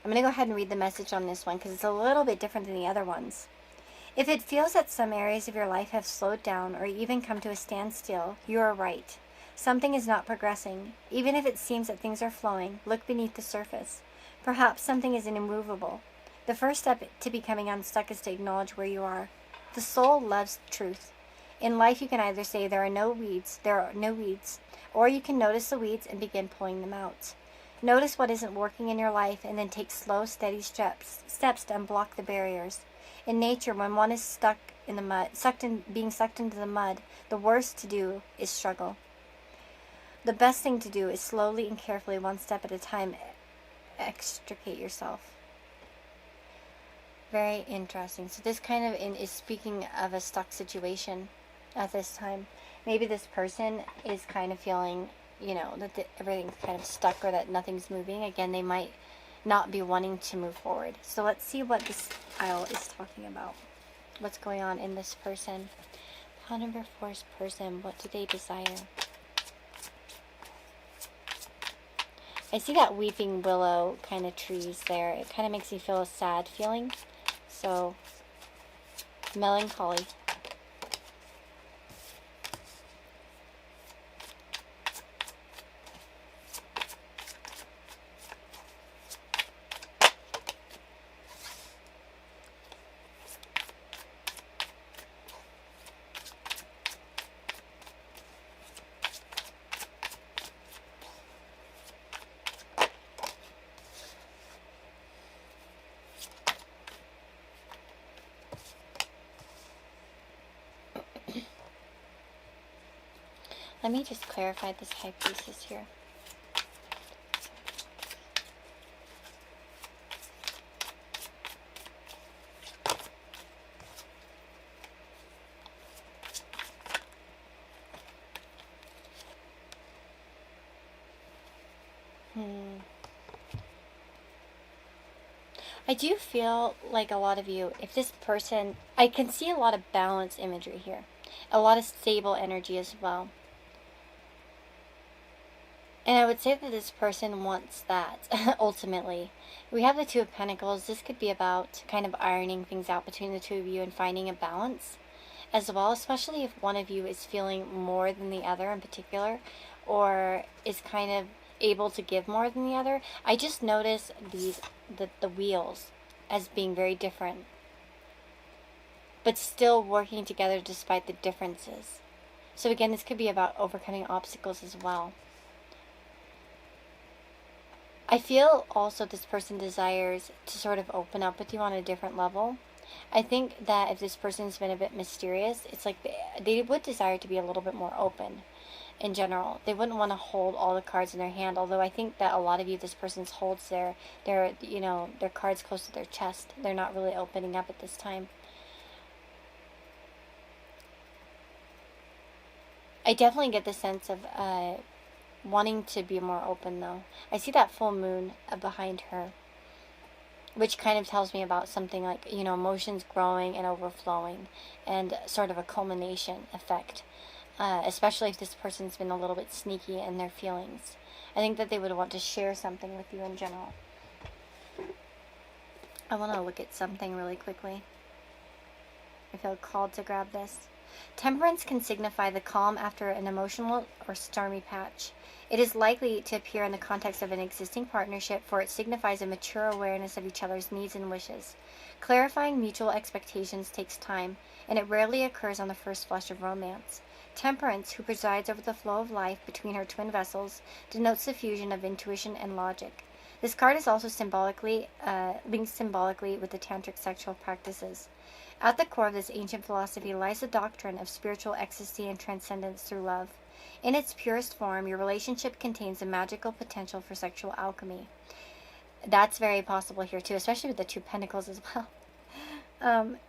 I'm going to go ahead and read the message on this one because it's a little bit different than the other ones. If it feels that some areas of your life have slowed down or even come to a standstill, you are right. Something is not progressing. Even if it seems that things are flowing, look beneath the surface. Perhaps something is immovable. The first step to becoming unstuck is to acknowledge where you are. The soul loves truth. In life, you can either say there are no weeds, or you can notice the weeds and begin pulling them out. Notice what isn't working in your life and then take slow, steady steps to unblock the barriers. In nature, when one is stuck in the mud, being sucked into the mud, the worst to do is struggle. The best thing to do is slowly and carefully, one step at a time, extricate yourself. Very interesting. So this kind of is speaking of a stuck situation at this time. Maybe this person is kind of feeling, that everything's kind of stuck or that nothing's moving. Again, they might not be wanting to move forward. So let's see what this pile is talking about. What's going on in this person? Pile number 4's person, what do they desire? I see that weeping willow kind of trees there. It kind of makes me feel a sad feeling. So, melancholy. Let me just clarify this High Priestess here. I do feel like a lot of you, if this person, I can see a lot of balance imagery here. A lot of stable energy as well. And I would say that this person wants that, ultimately. We have the Two of Pentacles. This could be about kind of ironing things out between the two of you and finding a balance as well, especially if one of you is feeling more than the other in particular, or is kind of able to give more than the other. I just notice the wheels as being very different, but still working together despite the differences. So again, this could be about overcoming obstacles as well. I feel also this person desires to sort of open up with you on a different level. I think that if this person's been a bit mysterious, it's like they would desire to be a little bit more open in general. They wouldn't want to hold all the cards in their hand, although I think that a lot of you, this person holds their cards close to their chest. They're not really opening up at this time. I definitely get the sense of wanting to be more open, though. I see that full moon behind her, which kind of tells me about something like, emotions growing and overflowing and sort of a culmination effect, especially if this person's been a little bit sneaky in their feelings. I think that they would want to share something with you in general. I want to look at something really quickly. I feel called to grab this. Temperance can signify the calm after an emotional or stormy patch. It is likely to appear in the context of an existing partnership, for it signifies a mature awareness of each other's needs and wishes. Clarifying mutual expectations takes time, and it rarely occurs on the first flush of romance. Temperance, who presides over the flow of life between her twin vessels, denotes the fusion of intuition and logic. This card is also linked symbolically with the tantric sexual practices. At the core of this ancient philosophy lies the doctrine of spiritual ecstasy and transcendence through love. In its purest form, your relationship contains a magical potential for sexual alchemy. That's very possible here too, especially with the Two Pentacles as well.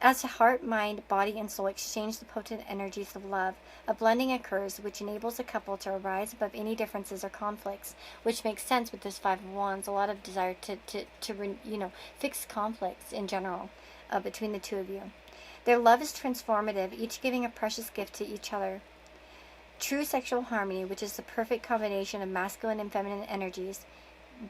As the heart, mind, body, and soul exchange the potent energies of love, a blending occurs which enables a couple to rise above any differences or conflicts, which makes sense with this Five of Wands. A lot of desire to fix conflicts in general between the two of you. Their love is transformative, each giving a precious gift to each other. True sexual harmony, which is the perfect combination of masculine and feminine energies.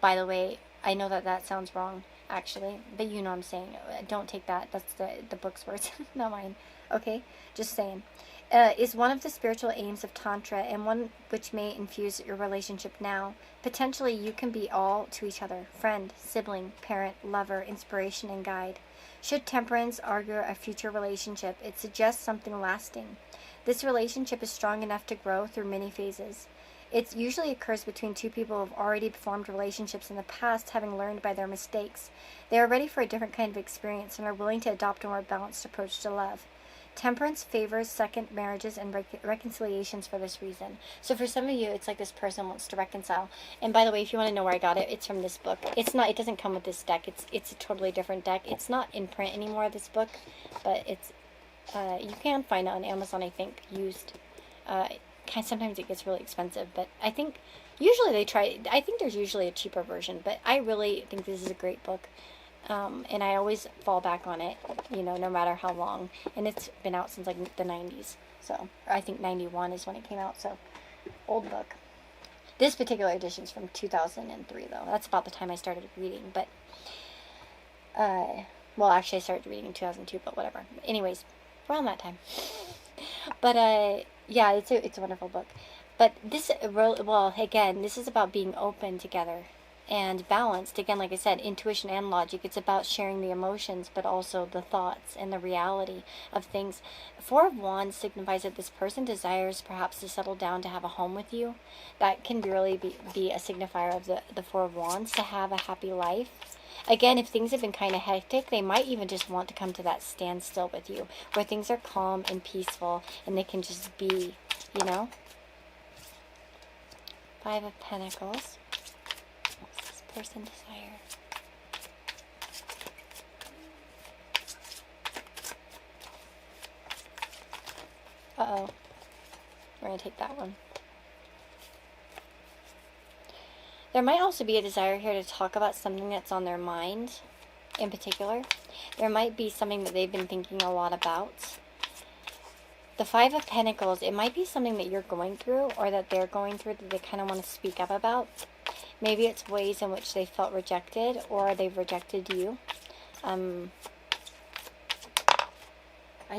By the way, I know that sounds wrong, actually, but you know what I'm saying. Don't take that. That's the book's words, not mine. Okay? Just saying. Is one of the spiritual aims of Tantra, and one which may infuse your relationship now. Potentially, you can be all to each other: friend, sibling, parent, lover, inspiration, and guide. Should temperance argue a future relationship, it suggests something lasting. This relationship is strong enough to grow through many phases. It usually occurs between two people who have already formed relationships in the past, having learned by their mistakes. They are ready for a different kind of experience and are willing to adopt a more balanced approach to love. Temperance favors second marriages and reconciliations for this reason. So for some of you, it's like this person wants to reconcile. And by the way, if you want to know where I got it, it's from this book. It doesn't come with this deck. It's a totally different deck. It's not in print anymore, this book, but it's you can find it on Amazon, I think, used. Sometimes it gets really expensive, but I think usually I think there's usually a cheaper version, but I really think this is a great book. And I always fall back on it, no matter how long. And it's been out since like the 90s. So, I think 91 is when it came out, so old book. This particular edition is from 2003, though. That's about the time I started reading, but, well, actually I started reading in 2002, but whatever. Anyways, around that time. But, yeah, it's a wonderful book. But this, well, again, this is about being open together and balanced. Again, like I said, intuition and logic. It's about sharing the emotions, but also the thoughts and the reality of things. Four of Wands signifies that this person desires perhaps to settle down to have a home with you. That can really be a signifier of the Four of Wands, to have a happy life. Again, if things have been kind of hectic, they might even just want to come to that standstill with you, where things are calm and peaceful, and they can just be, Five of Pentacles. What's this person desire? Uh-oh. We're going to take that one. There might also be a desire here to talk about something that's on their mind in particular. There might be something that they've been thinking a lot about. The Five of Pentacles, it might be something that you're going through or that they're going through that they kind of want to speak up about. Maybe it's ways in which they felt rejected or they've rejected you. I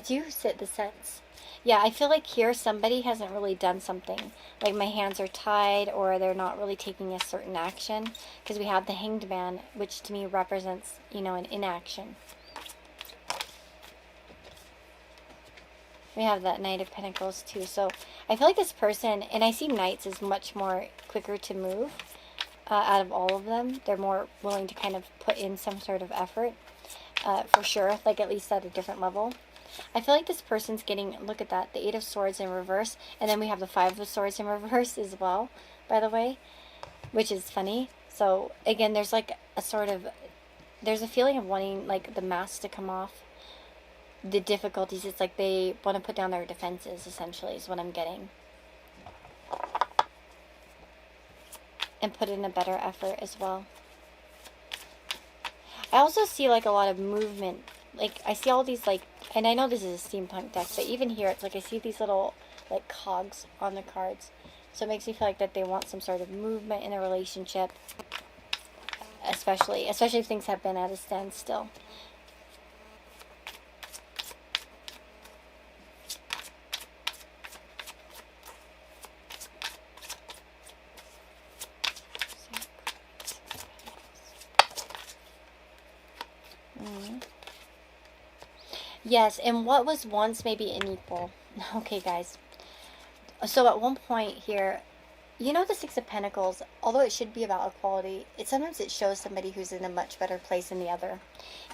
do sit the sense. Yeah, I feel like here somebody hasn't really done something. Like my hands are tied or they're not really taking a certain action. Because we have the Hanged Man, which to me represents, an inaction. We have that Knight of Pentacles too. So I feel like this person, and I see Knights as much more quicker to move out of all of them. They're more willing to kind of put in some sort of effort for sure, like at least at a different level. I feel like this person's getting, look at that, the Eight of Swords in reverse, and then we have the Five of Swords in reverse as well, by the way, which is funny. So again, there's like a sort of, there's a feeling of wanting like the mask to come off. The difficulties, it's like they want to put down their defenses, essentially, is what I'm getting. And put in a better effort as well. I also see like a lot of movement. Like I see all these like, and I know this is a steampunk deck, but even here it's like I see these little like cogs on the cards. So it makes me feel like that they want some sort of movement in a relationship. Especially if things have been at a standstill. Yes, and what was once maybe unequal. Okay, guys. So at one point here, the Six of Pentacles, although it should be about equality, sometimes it shows somebody who's in a much better place than the other.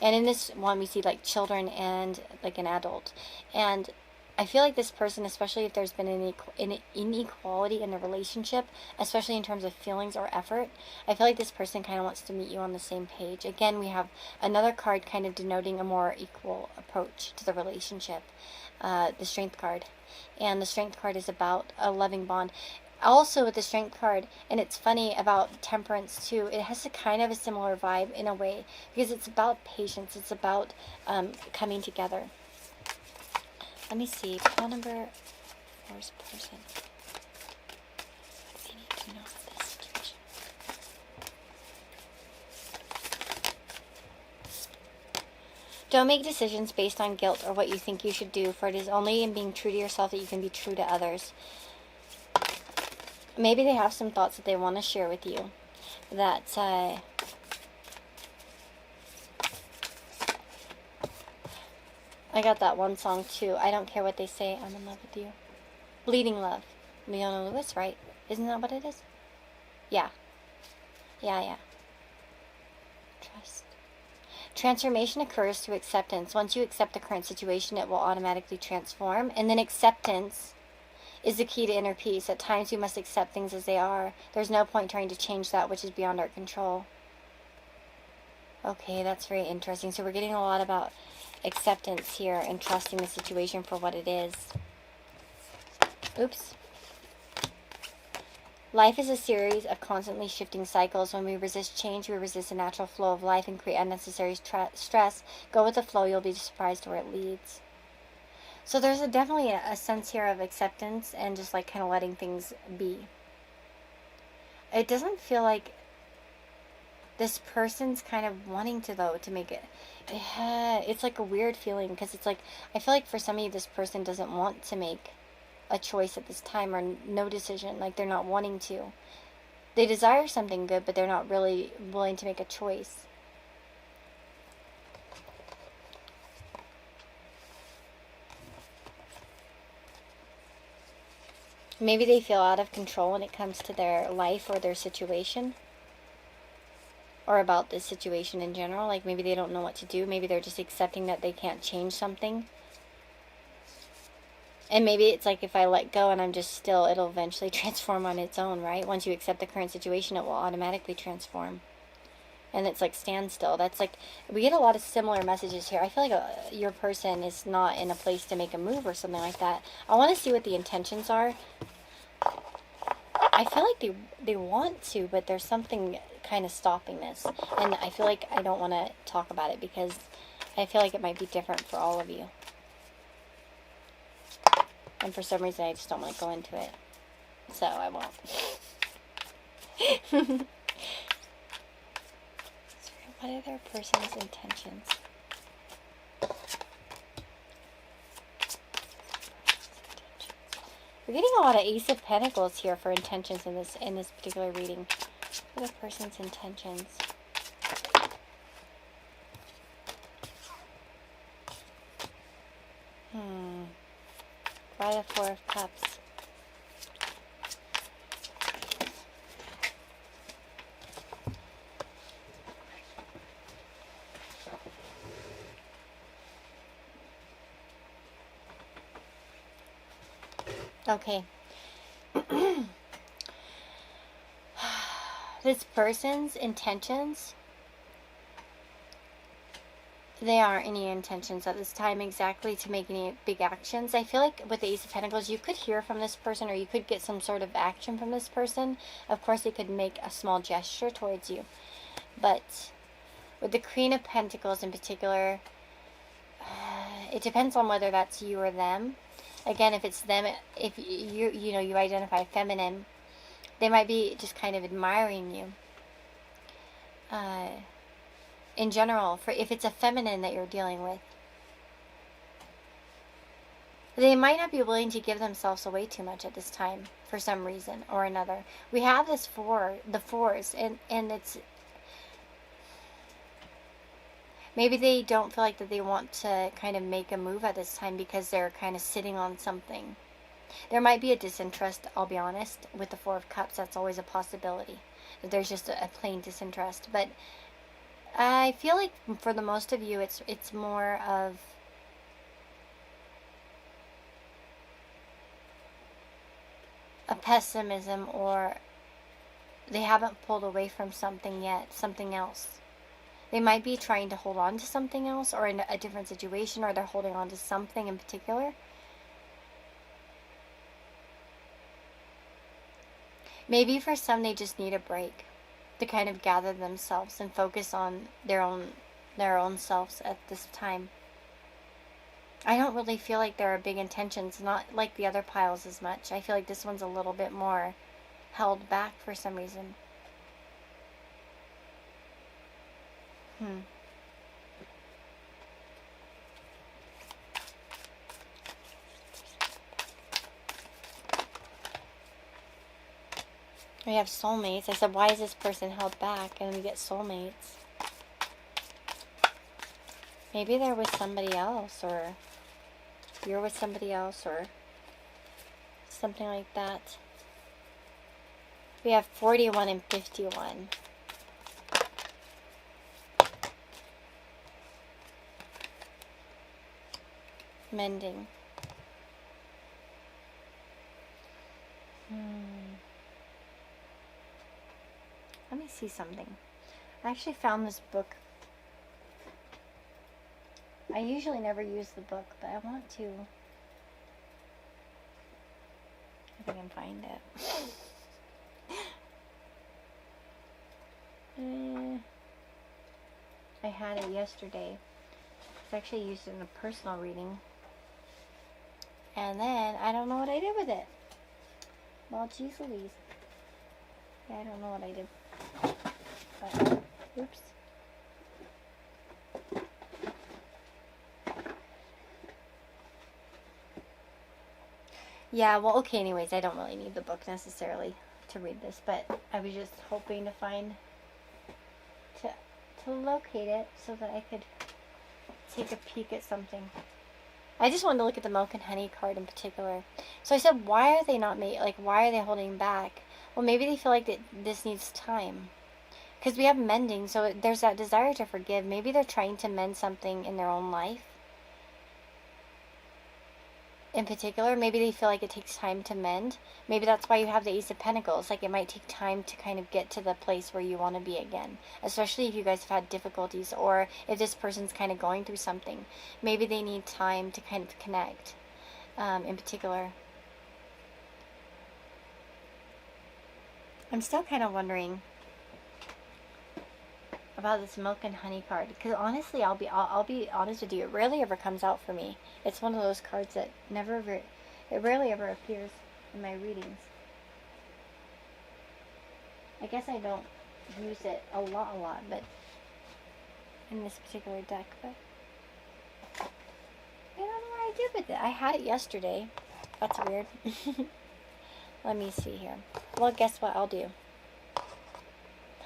And in this one, we see like children and like an adult. And I feel like this person, especially if there's been an inequality in the relationship, especially in terms of feelings or effort, I feel like this person kind of wants to meet you on the same page. Again, we have another card kind of denoting a more equal approach to the relationship, the Strength card. And the Strength card is about a loving bond. Also with the Strength card, and it's funny about Temperance too, it has a kind of a similar vibe in a way, because it's about patience, it's about coming together. Let me see. Pile number 4's person. What do they need to know about this situation? Don't make decisions based on guilt or what you think you should do, for it is only in being true to yourself that you can be true to others. Maybe they have some thoughts that they want to share with you. That, I got that one song too. I don't care what they say. I'm in love with you. Bleeding Love. Leona Lewis, right? Isn't that what it is? Yeah. Yeah. Trust. Transformation occurs through acceptance. Once you accept the current situation, it will automatically transform. And then acceptance is the key to inner peace. At times we must accept things as they are. There's no point trying to change that which is beyond our control. Okay, that's very interesting. So we're getting a lot about acceptance here and trusting the situation for what it is. Oops. Life is a series of constantly shifting cycles. When we resist change, we resist the natural flow of life and create unnecessary stress. Go with the flow, you'll be surprised where it leads. So there's definitely a sense here of acceptance and just like kind of letting things be. It doesn't feel like this person's kind of wanting to, though, to make it. It's like a weird feeling because it's like, I feel like for some of you, this person doesn't want to make a choice at this time, or no decision. Like they're not wanting to. They desire something good, but they're not really willing to make a choice. Maybe they feel out of control when it comes to their life or their situation, or about this situation in general. Like maybe they don't know what to do. Maybe they're just accepting that they can't change something. And maybe it's like, if I let go and I'm just still, it'll eventually transform on its own, right? Once you accept the current situation, it will automatically transform. And it's like standstill. That's like, we get a lot of similar messages here. I feel like your person is not in a place to make a move or something like that. I want to see what the intentions are. I feel like they want to, but there's something kind of stopping this. And I feel like I don't want to talk about it because I feel like it might be different for all of you. And for some reason, I just don't want to go into it. So I won't. What are their person's intentions? We're getting a lot of Ace of Pentacles here for intentions in this particular reading. What are the person's intentions? By the Four of Cups. Okay. This person's intentions, they aren't any intentions at this time exactly to make any big actions. I feel like with the Ace of Pentacles, you could hear from this person, or you could get some sort of action from this person. Of course, they could make a small gesture towards you. But with the Queen of Pentacles in particular, it depends on whether that's you or them. Again, if it's them, if you identify feminine, they might be just kind of admiring you. In general, if it's a feminine that you're dealing with, they might not be willing to give themselves away too much at this time for some reason or another. We have the fours, and it's, maybe they don't feel like that they want to kind of make a move at this time because they're kind of sitting on something. There might be a disinterest, I'll be honest, with the Four of Cups. That's always a possibility. There's just a plain disinterest. But I feel like for the most of you, it's more of a pessimism, or they haven't pulled away from something yet, something else. They might be trying to hold on to something else, or in a different situation, or they're holding on to something in particular. Maybe for some, they just need a break to kind of gather themselves and focus on their own selves at this time. I don't really feel like there are big intentions, not like the other piles as much. I feel like this one's a little bit more held back for some reason. We have soulmates. I said, why is this person held back? And we get soulmates. Maybe they're with somebody else, or you're with somebody else, or something like that. We have 41 and 51. Mending. Let me see something. I actually found this book. I usually never use the book, but I want to. if I can find it. I had it yesterday. It's actually used in a personal reading. And then I don't know what I did with it. Well, geez Louise. Yeah, I don't know what I did. But, oops. Yeah, well, okay, anyways, I don't really need the book necessarily to read this, but I was just hoping to find, to locate it so that I could take a peek at something. I just wanted to look at the milk and honey card in particular. So I said, why are they not why are they holding back? Well, maybe they feel like that this needs time. Because we have mending, so there's that desire to forgive. Maybe they're trying to mend something in their own life. In particular, maybe they feel like it takes time to mend. Maybe that's why you have the Ace of Pentacles. Like, it might take time to kind of get to the place where you want to be again. Especially if you guys have had difficulties, or if this person's kind of going through something. Maybe they need time to kind of connect, in particular. I'm still kind of wondering about this milk and honey card, because honestly, I'll be honest with you, it rarely ever comes out for me. It's one of those cards that it rarely ever appears in my readings. I guess I don't use it a lot, but in this particular deck, but I don't know what I did with it. I had it yesterday. That's weird. Let me see here. Well, guess what I'll do?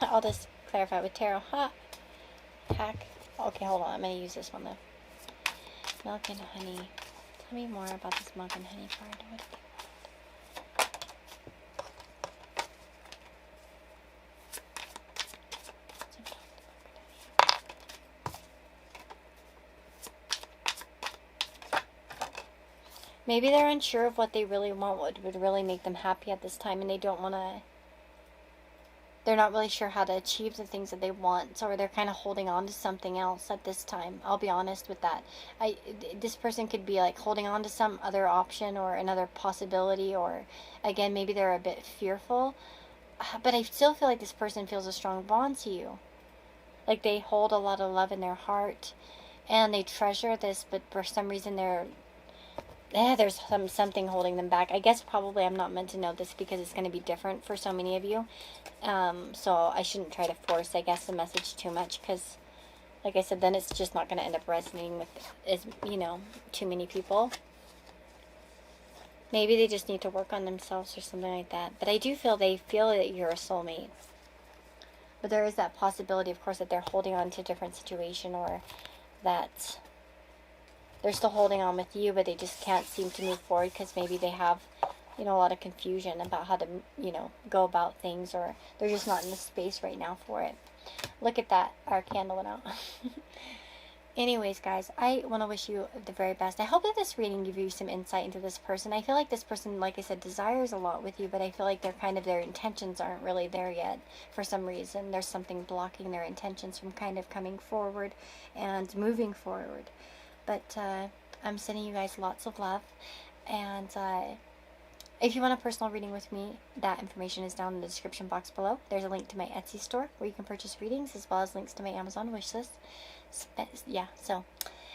I'll just clarify with tarot. Ha! Hack. Okay, hold on. I'm going to use this one, though. Milk and honey. Tell me more about this milk and honey card. What do Maybe they're unsure of what they really want, what would really make them happy at this time, and they don't want to... They're not really sure how to achieve the things that they want, or they're kind of holding on to something else at this time. I'll be honest with that. This person could be like holding on to some other option or another possibility, or again, maybe they're a bit fearful. But I still feel like this person feels a strong bond to you. Like they hold a lot of love in their heart, and they treasure this, but for some reason there's something holding them back. I guess probably I'm not meant to know this because it's going to be different for so many of you. So I shouldn't try to force, I guess, the message too much, because, like I said, then it's just not going to end up resonating with, too many people. Maybe they just need to work on themselves or something like that. But I do feel they feel that you're a soulmate. But there is that possibility, of course, that they're holding on to a different situation, or that they're still holding on with you, but they just can't seem to move forward because maybe they have, a lot of confusion about how to, go about things, or they're just not in the space right now for it. Look at that. Our candle went out. Anyways, guys, I want to wish you the very best. I hope that this reading gives you some insight into this person. I feel like this person, like I said, desires a lot with you, but I feel like their intentions aren't really there yet for some reason. There's something blocking their intentions from kind of coming forward and moving forward. But I'm sending you guys lots of love, and if you want a personal reading with me, that information is down in the description box below. There's a link to my Etsy store where you can purchase readings, as well as links to my Amazon wishlist. Yeah,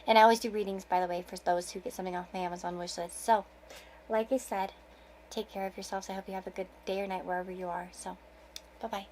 and I always do readings, by the way, for those who get something off my Amazon wishlist. So, like I said, take care of yourselves. I hope you have a good day or night wherever you are. So, bye-bye.